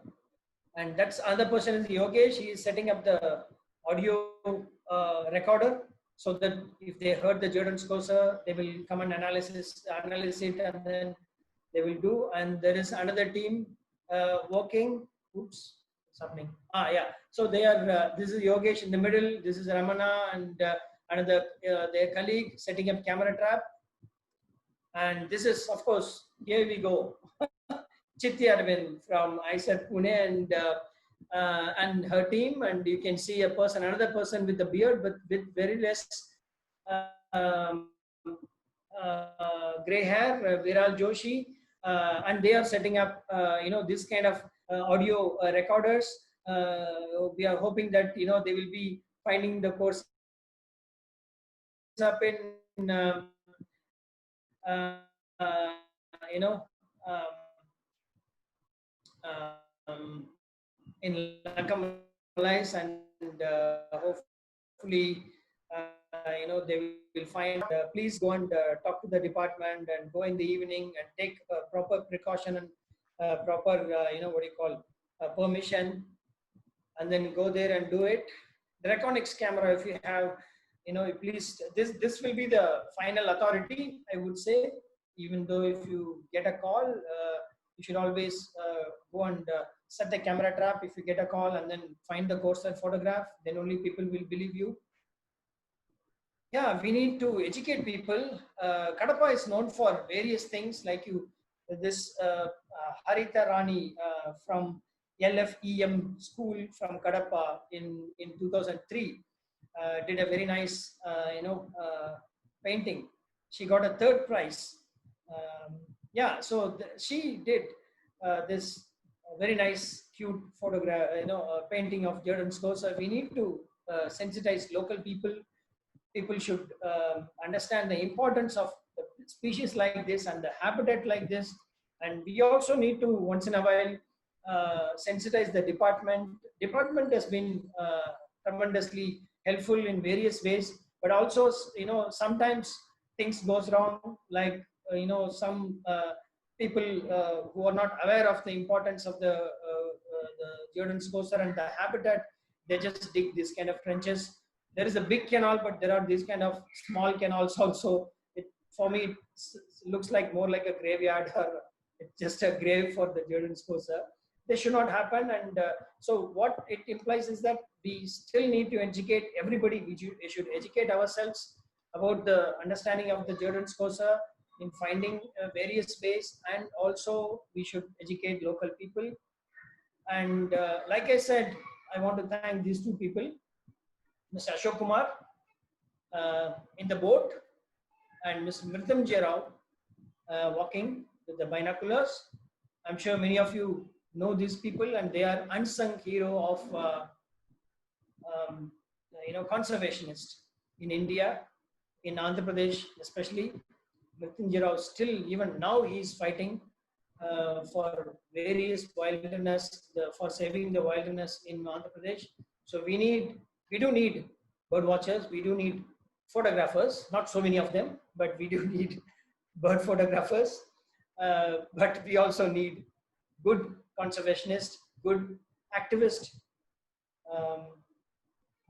And that's other person is Yogesh. He is setting up the audio recorder, so that if they heard the Jerdon's coaster, they will come and analyze it, and then they will do. And there is another team working Oops, what's happening? Yeah. So they are. This is Yogesh in the middle. This is Ramana and another their colleague setting up camera trap. And this is, of course, here we go. Chitty Arvind from ISET Pune and her team, and you can see a person, another person with a beard, but with very less gray hair, Viral Joshi, and they are setting up, this kind of audio recorders. We are hoping that they will be finding the course up in in Lanka Malays, and hopefully they will find. Please go and talk to the department and go in the evening and take proper precaution and proper what do you call permission, and then go there and do it. The Reconics camera, if you have, please, this will be the final authority, I would say. Even though if you get a call, you should always go and set the camera trap. If you get a call and then find the course and photograph, then only people will believe you. Yeah, we need to educate people. Kadapa is known for various things, like this Harita Rani from LFEM school from Kadapa in 2003 did a very nice, painting. She got a third prize. Yeah, so she did this very nice, cute photograph, painting of Jerdon, Scotia. We need to sensitize local people. People should understand the importance of the species like this and the habitat like this. And we also need to, once in a while, sensitize the department. Department has been tremendously helpful in various ways, but also, sometimes things goes wrong, like, some people who are not aware of the importance of the Jerdon Scotia and the habitat, they just dig this kind of trenches. There is a big canal, but there are these kind of small canals also. For me, it looks like more like a graveyard, or it's just a grave for the Jerdon Scotia. They should not happen. And so what it implies is that we still need to educate everybody. We should educate ourselves about the understanding of the Jerdon Scotia in finding various ways, and also we should educate local people. And like I said, I want to thank these two people, Mr. Ashok Kumar in the boat, and Mr. Mrityunjay Rao walking with the binoculars. I'm sure many of you know these people, and they are unsung hero of conservationists in India, in Andhra Pradesh especially. Mrityunjay Rao still, even now, he is fighting for various wilderness, for saving the wilderness in Andhra Pradesh. So we do need bird watchers, we do need photographers, not so many of them, but we do need bird photographers. But we also need good conservationists, good activists.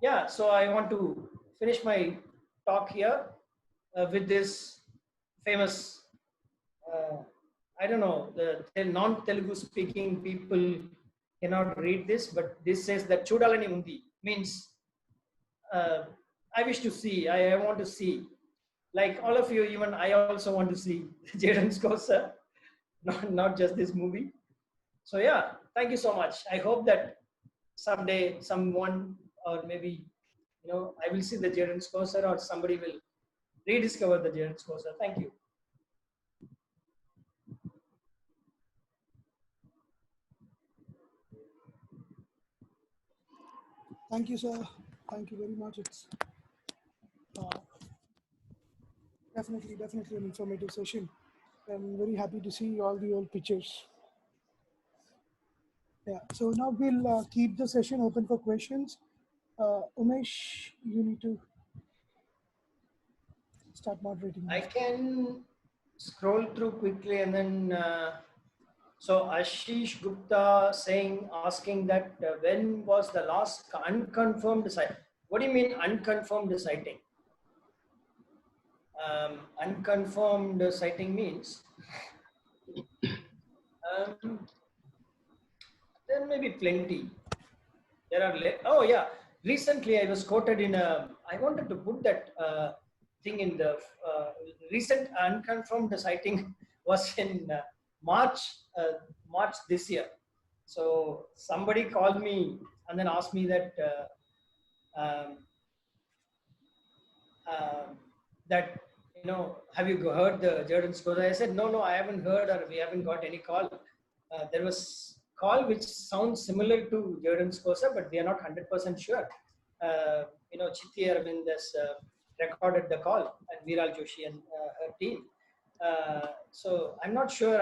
Yeah, so I want to finish my talk here with this famous, I don't know, the non-Telugu speaking people cannot read this, but this says that Chudalani Undi means I wish to see, I want to see. Like all of you, even I also want to see Jerdon Scotia, not just this movie. So yeah, thank you so much. I hope that someday someone, or maybe, I will see the Jerdon Scotia, or somebody will rediscover the Jerdon Scotia. Thank you. Thank you, sir. Thank you very much. It's definitely an informative session. I'm very happy to see all the old pictures. Yeah, so now we'll keep the session open for questions. Umesh, you need to start moderating. I can scroll through quickly, and then so Ashish Gupta asking that when was the last unconfirmed sighting? What do you mean unconfirmed sighting? Unconfirmed sighting means There may be plenty. There are, oh yeah, recently I was quoted in a, I wanted to put that thing in the recent unconfirmed sighting was in March, March this year. So somebody called me and then asked me that, um, that, you know, have you heard the Jerdon Scotia? I said, no, I haven't heard, or we haven't got any call. There was call which sounds similar to Jerdon Scotia, but we are not 100% sure. You know, Chitti Arvind has recorded the call, and Viral Joshi and her team. So I'm not sure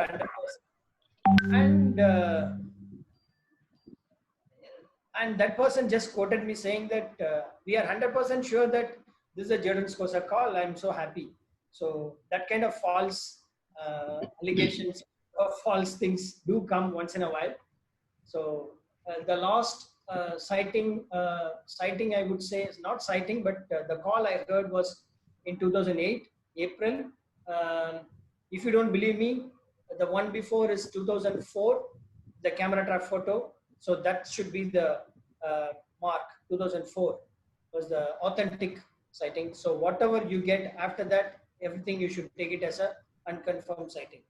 100%. And that person just quoted me saying that we are 100% sure that this is a Jerdon Scotia call. I'm so happy. So that kind of false allegations or false things do come once in a while. So the last sighting I would say is not sighting, but the call I heard was in 2008 April. If you don't believe me, the one before is 2004, the camera trap photo. So that should be the mark. 2004 was the authentic sighting. So whatever you get after that, everything you should take it as a unconfirmed sighting.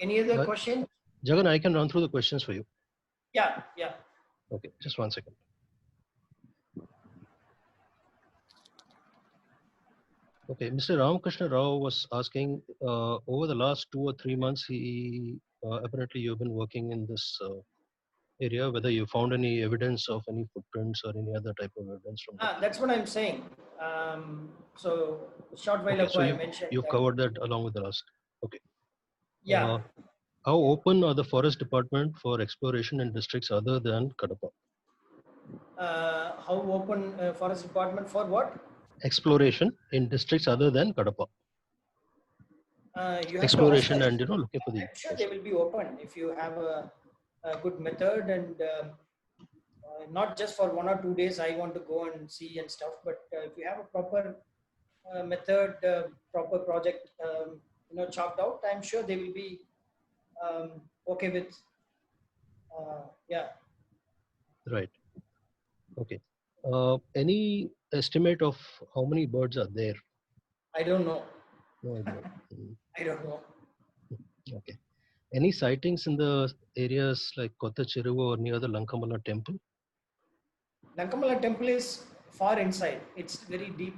Any other question? Jagan, I can run through the questions for you. Yeah. Okay, just 1 second. Okay, Mr. Ramakrishna Rao was asking, over the last 2 or 3 months, he apparently you've been working in this area, whether you found any evidence of any footprints or any other type of evidence from that. That's what I'm saying. So short while Okay, ago so I mentioned you've that, covered that along with the last. Okay. yeah. How open are the forest department for exploration in districts other than Kadapa? How open forest department for what? Exploration in districts other than Kadapa. You have to ask Exploration them. and looking for the. I'm sure they will be open if you have a good method, and not just for 1 or 2 days I want to go and see and stuff, but if you have a proper method, proper project, you know, chalked out, I'm sure they will be okay with. Yeah. Right. Okay. Any estimate of how many birds are there? I don't know. No idea. I don't know. Okay. Any sightings in the areas like Kottacheruvu or near the Lankamala temple? Lankamala temple is far inside. It's very deep,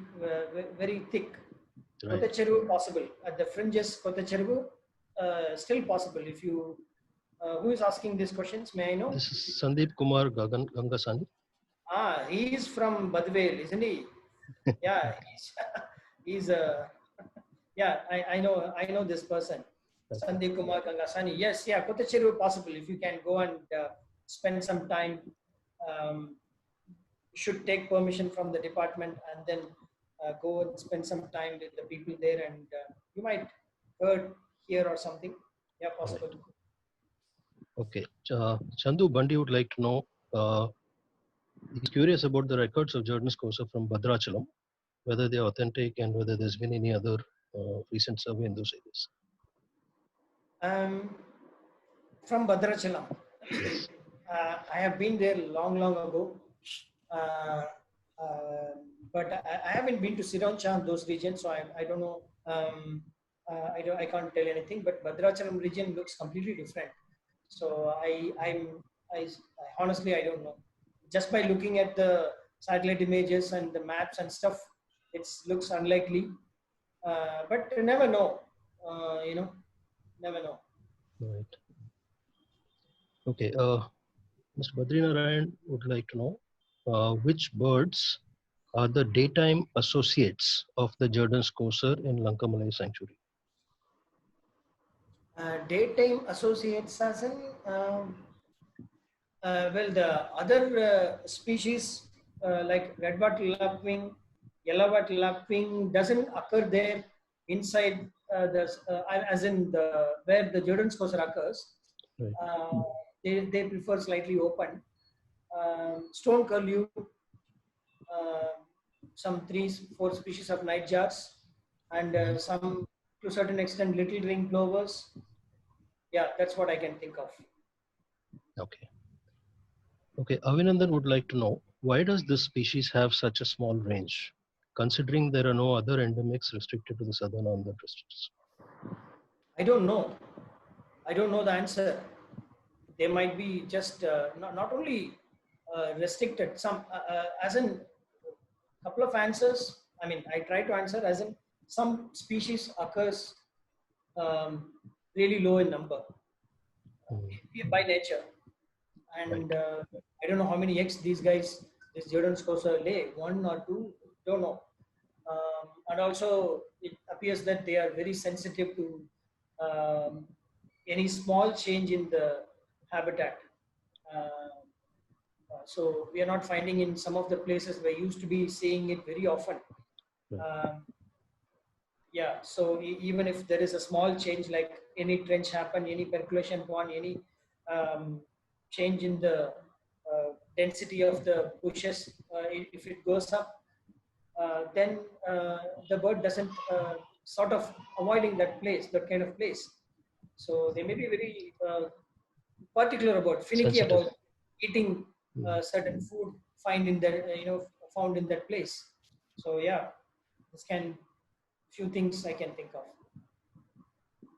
very thick. Right. Kottacheruvu possible. At the fringes, Kottacheruvu still possible. If you, who is asking these questions? May I know? This is Sandeep Kumar Gangasani. He is from Badvel, isn't he? Yeah, he's yeah, I know this person. Okay. Sandeep Kumar Gangasani. Yes, yeah, Kottacheruvu possible. If you can go and spend some time, you should take permission from the department and then go and spend some time with the people there, and you might hear or something. Yeah, possible. Okay. Chandu Bandi would like to know, he's curious about the records of Jerdon Scotia from Bhadrachalam, whether they are authentic and whether there's been any other recent survey in those areas. From Bhadrachalam. Yes. I have been there long ago, but I haven't been to Sironcha and those regions, so I don't know. I can't tell anything. But Bhadrachalam region looks completely different. So I honestly I don't know. Just by looking at the satellite images and the maps and stuff, it looks unlikely. But you never know. You know, never know. Right. Okay. Mr. Badrinarayan would like to know which birds are the daytime associates of the Jerdon Scotia in Lankamalai Sanctuary. Daytime associates as in, well, the other species like red-wattled lapwing, yellow-wattled lapwing doesn't occur there inside as in the where the Jerdon Scotia occurs. Right. They prefer slightly open. Stone curlew, some 3-4 species of nightjars, and some to a certain extent little ring plovers. yeah, that's what I can think of. Okay. Okay, Avinandan would like to know, why does this species have such a small range, considering there are no other endemics restricted to the southern Andhra districts? I don't know. I don't know the answer. They might be just not only restricted, some as in couple of answers. I mean, I try to answer as in some species occurs um, really low in number by nature, Right. and I don't know how many eggs these guys, this Jerdon Scotia lay, one or two, don't know. And also, it appears that they are very sensitive to um, any small change in the habitat. So we are not finding in some of the places where used to be seeing it very often. Right. Um, yeah, so even if there is a small change, like any trench happen, any percolation pond, any change in the density of the bushes, if it goes up, then the bird doesn't sort of avoiding that place, that kind of place. So they may be very particular about, finicky Sensitive. about eating Mm. certain food find in that, found in that place. So yeah, this can, few things I can think of.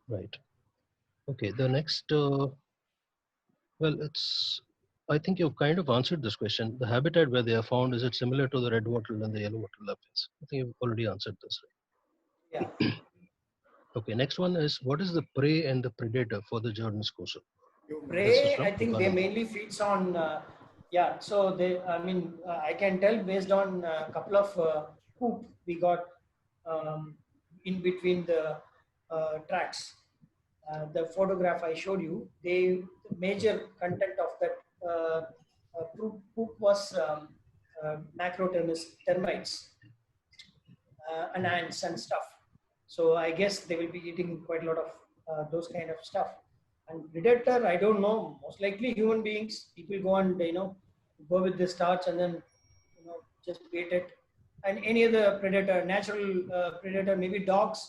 Right. Okay, the next, it's, I think you've kind of answered this question. The habitat where they are found, is it similar to the red wattle and the yellow wattle lapwings? I think you've already answered this, Yeah. right? Okay, next one is, what is the prey and the predator for the Jerdon Scotia? This is Prey, from I think they Jegannathan. mainly feeds on, yeah. So they, I mean, I can tell based on a couple of poop we got in between the tracks. The photograph I showed you, the major content of that poop was termites and ants and stuff. So I guess they will be eating quite a lot of those kind of stuff. And predator, I don't know. Most likely human beings. People go and go with this starch and then just bait it. And any other predator, natural predator, maybe dogs.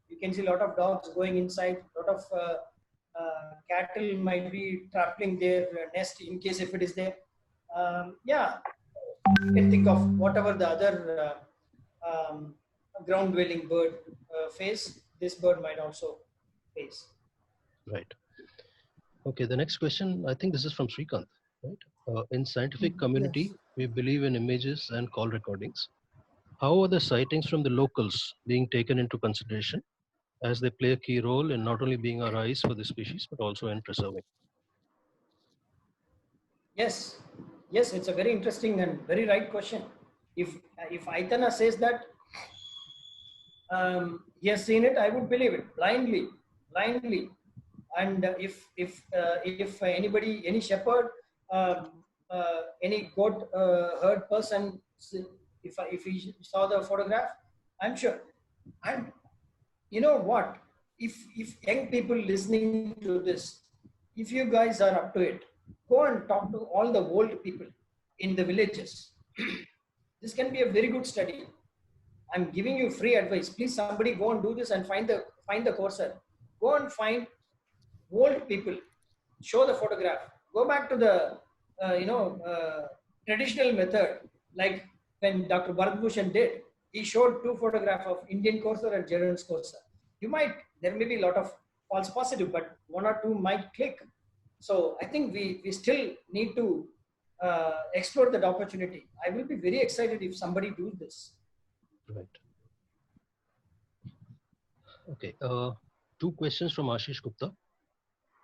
You can see a lot of dogs going inside. A lot of cattle might be trapping their nest in case if it is there. Yeah, you can think of whatever the other ground dwelling bird face, this bird might also face. Right. Okay, the next question, I think this is from Srikant, right? In scientific Yes. community, we believe in images and call recordings. How are the sightings from the locals being taken into consideration, as they play a key role in not only being our eyes for the species, but also in preserving? Yes, yes, it's a very interesting and very right question. If Aitana says that he has seen it, I would believe it blindly, blindly. And if anybody, any shepherd, any goat herd person, if he saw the photograph, I'm sure. And you know what? If young people listening to this, if you guys are up to it, go and talk to all the old people in the villages. This can be a very good study. I'm giving you free advice. Please, somebody go and do this and find the courser. Go and find old people. Show the photograph. Go back to the traditional method, like when Dr. Bharat Bhushan did. He showed two photographs of Indian courser and Jerdon courser. You might, there may be a lot of false positive, but one or two might click. So I think we still need to explore that opportunity. I will be very excited if somebody do this. Right. Okay. Two questions from Ashish Gupta.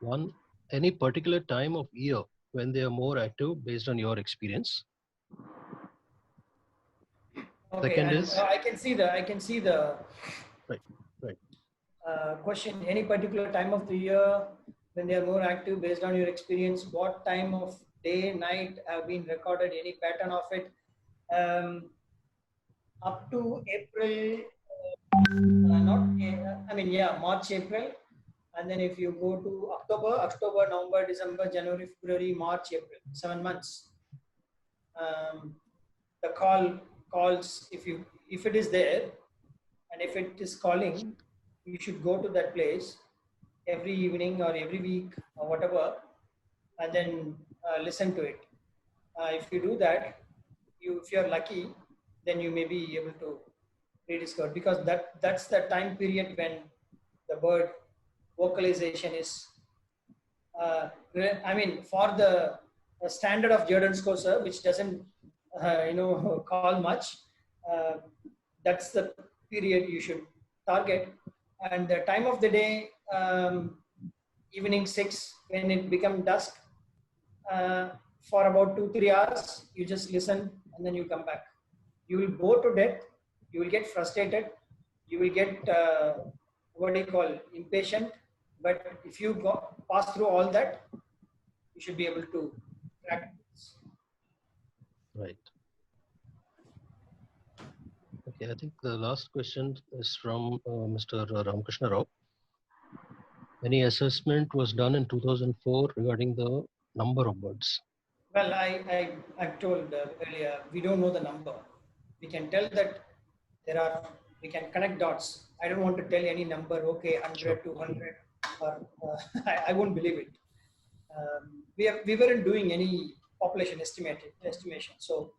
One, any particular time of year when they are more active based on your experience? Okay, Second and is, I can see the right, right. question. Any particular time of the year when they are more active based on your experience? What time of day, night have been recorded? Any pattern of it? Up to April, not I mean, yeah, March, April, and then if you go to October, November, December, January, February, March, April, 7 months. The calls, if it is there and if it is calling, you should go to that place every evening or every week or whatever, and then listen to it. If you do that, if you're lucky, then you may be able to rediscover, because that's the time period when the bird vocalization is I mean, for the standard of Jerdon Scotia, which doesn't, call much, uh, that's the period you should target. And the time of the day, evening 6, when it becomes dusk, uh, for about 2-3 hours, you just listen and then you come back. You will bore to death. You will get frustrated. You will get what do you call impatient. But if you pass through all that, you should be able to practice. Right. Okay, I think the last question is from Mr. Ramakrishna Rao. Any assessment was done in 2004 regarding the number of birds? Well, I've told earlier, we don't know the number. We can tell that we can connect dots. I don't want to tell any number, okay, 100, Sure. 200, or I won't believe it. We weren't doing any population estimation. So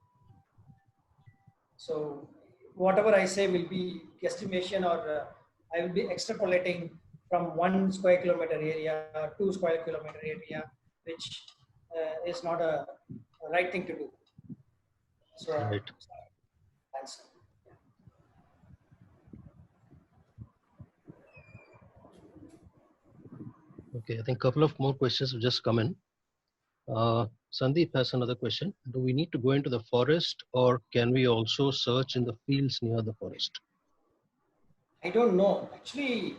whatever I say will be guesstimation, or I will be extrapolating from 1 square kilometer area or 2 square kilometer area, which is not a right thing to do. So Right. answer. Okay, I think a couple of more questions have just come in. Sandeep has another question. Do we need to go into the forest, or can we also search in the fields near the forest? I don't know. Actually,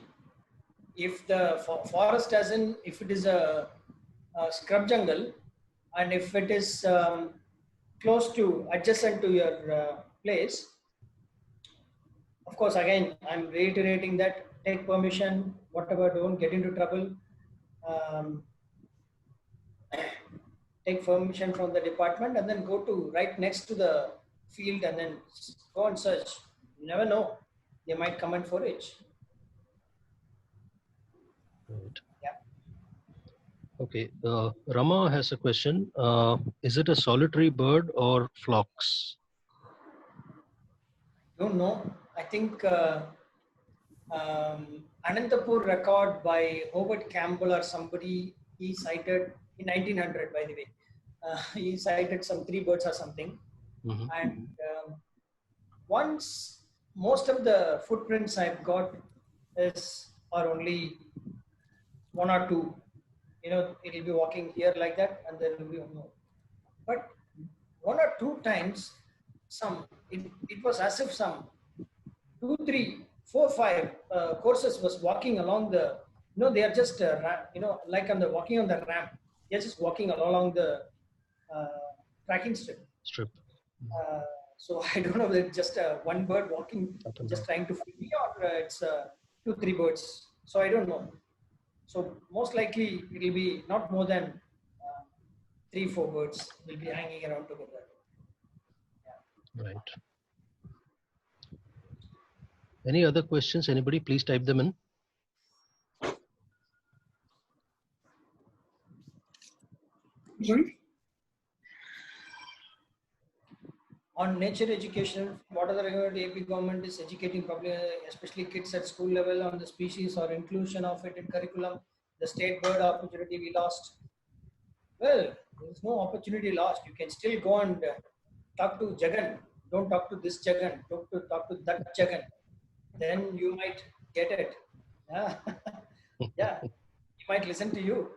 if the forest, as in if it is a scrub jungle, and if it is close to, adjacent to your place, of course, again, I'm reiterating that take permission, whatever, don't get into trouble. Um, take permission from the department and then go to right next to the field and then go and search. You never know. They might come and forage. Right. Yeah. Okay, Rama has a question. Is it a solitary bird or flocks? Don't know. I think Anantapur record by Howard Campbell or somebody, he cited in 1900, by the way. He cited some 3 birds or something. Mhm. And once, most of the footprints I've got are only 1 or 2. It'll be walking here like that, and there will be one more. But 1 or 2 times, it was as if some 2, 3, 4, 5 courses was walking along the, they are just like walking on the ramp. They're just walking along the tracking strip. Strip. So I don't know whether it's just one bird walking, Up and just down. trying to feed me, or it's 2, 3 birds. So I don't know. So most likely it will be not more than 3, 4 birds will be hanging around together. Right. Any other questions? Anybody? Please type them in. Sorry? On nature education, what are the recommended AP government is educating public, especially kids at school level, on the species or inclusion of it in curriculum? The state bird opportunity we lost. Well, there's no opportunity lost. You can still go and talk to Jagan. Don't talk to this Jagan. Talk to that Jagan. Then you might get it. Yeah, yeah. He might listen to you.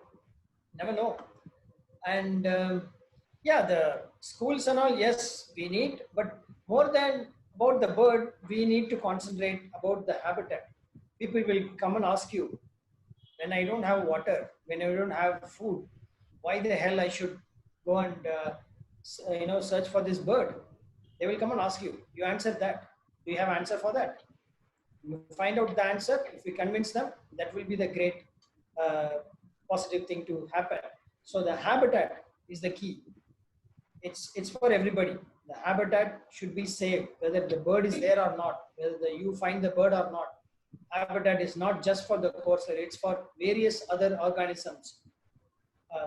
Never know. And yeah, the schools and all, yes, we need, but more than about the bird, we need to concentrate about the habitat. People will come and ask you, when I don't have water, when I don't have food, why the hell I should go and search for this bird? They will come and ask you. You answer that. Do you have answer for that? You find out the answer. If we convince them, that will be the great positive thing to happen. So the habitat is the key. It's for everybody. The habitat should be saved, whether the bird is there or not, whether you find the bird or not. habitat is not just for the courser, it's for various other organisms.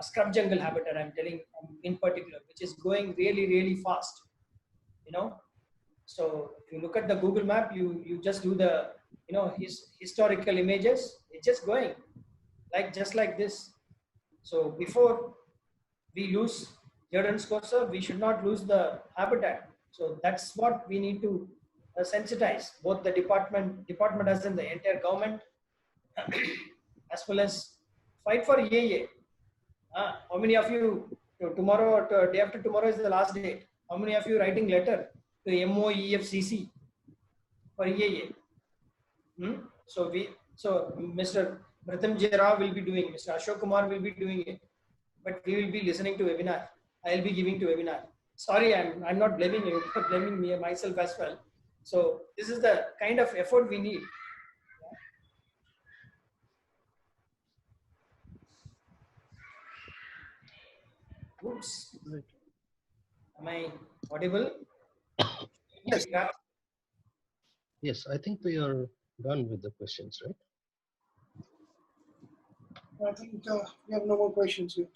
Scrub jungle habitat, I'm telling in particular, which is going really, really fast, you know. So if you look at the Google map, you just do the, his historical images, it's just going just like this. So before we lose Jerdon's courser, we should not lose the habitat. So that's what we need to sensitize both the department as in the entire government, as well as fight for EAA. How many of you, tomorrow or day after tomorrow is the last date? How many of you writing letter to MOEFCC for EAA? So Mr. Pratham Jera will be doing, Mr. Ashok Kumar will be doing it, but we will be listening to webinar. I'll be giving to webinar. Sorry, I'm not blaming you, but blaming me myself as well. So this is the kind of effort we need. Oops. Am I audible? Yes. Yes, I think we are done with the questions, right? I think we have no more questions here.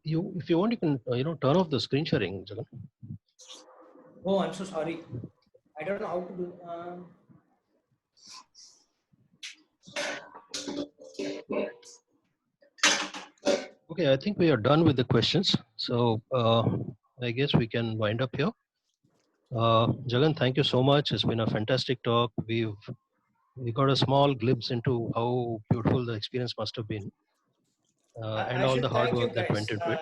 If you want, you can turn off the screen sharing, Jagan. Oh, I'm so sorry. I don't know how to do. Okay, I think we are done with the questions. So I guess we can wind up here. Jagan, thank you so much. It's been a fantastic talk. We got a small glimpse into how beautiful the experience must have been, and I all should the hard thank you work that guys. went into it.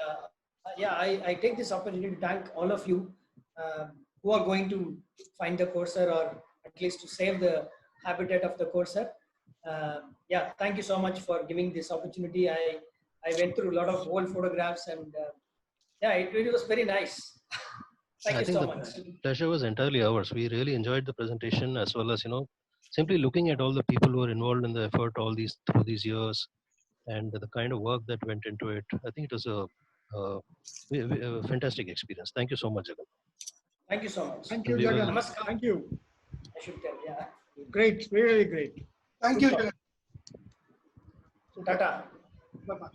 Yeah, I take this opportunity to thank all of you who are going to find the courser, or at least to save the habitat of the courser. Yeah, thank you so much for giving this opportunity. I went through a lot of old photographs, and yeah, it was very nice. Thank I you think so the much. pleasure was entirely ours. We really enjoyed the presentation, as well as simply looking at all the people who are involved in the effort through these years, and the kind of work that went into it. I think it was a fantastic experience. Thank you so much, Jagan. Thank you so much. Thank you, We will- Jagan. Namaskar. Thank you. I should tell, yeah. Great, really great. Thank Good you. talk. Jagan. Tata. Bye-bye.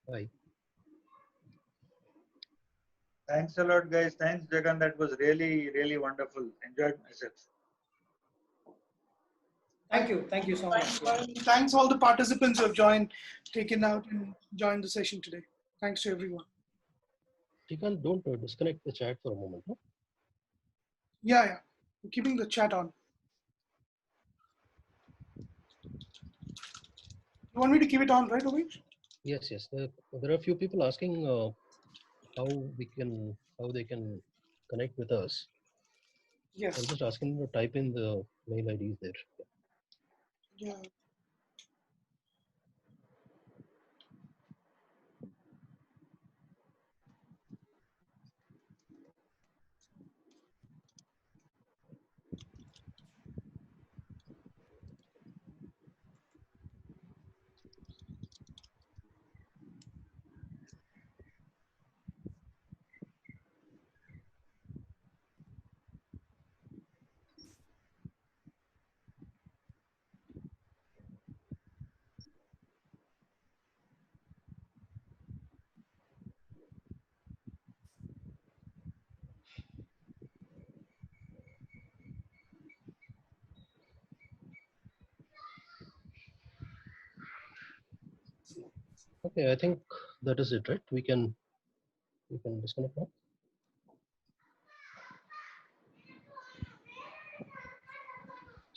Bye. Thanks a lot, guys. Thanks, Jagan. That was really, really wonderful. Enjoyed myself. Thank you so much. Thanks all the participants who have taken out and joined the session today. Thanks to everyone. Jagan, don't disconnect the chat for a moment. No? Yeah. I'm keeping the chat on. You want me to keep it on, right, Ovish? Yes. There are a few people asking how they can connect with us. Yes. I'm just asking them to type in the mail IDs there. Yeah. Okay, I think that is it, right? We can disconnect now.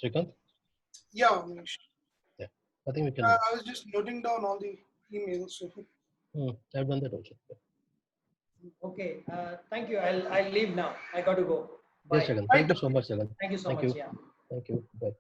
Srikanth? Yeah, Ovish. Yeah, I think we can. I was just noting down all the emails. So. I've done that also. Yeah. Okay. Thank you. I'll leave now. I got to go. Bye. Yes, Jagan. Thank you so much, Jagan. Thank you so Thank much. you. Yeah. Thank you. Bye.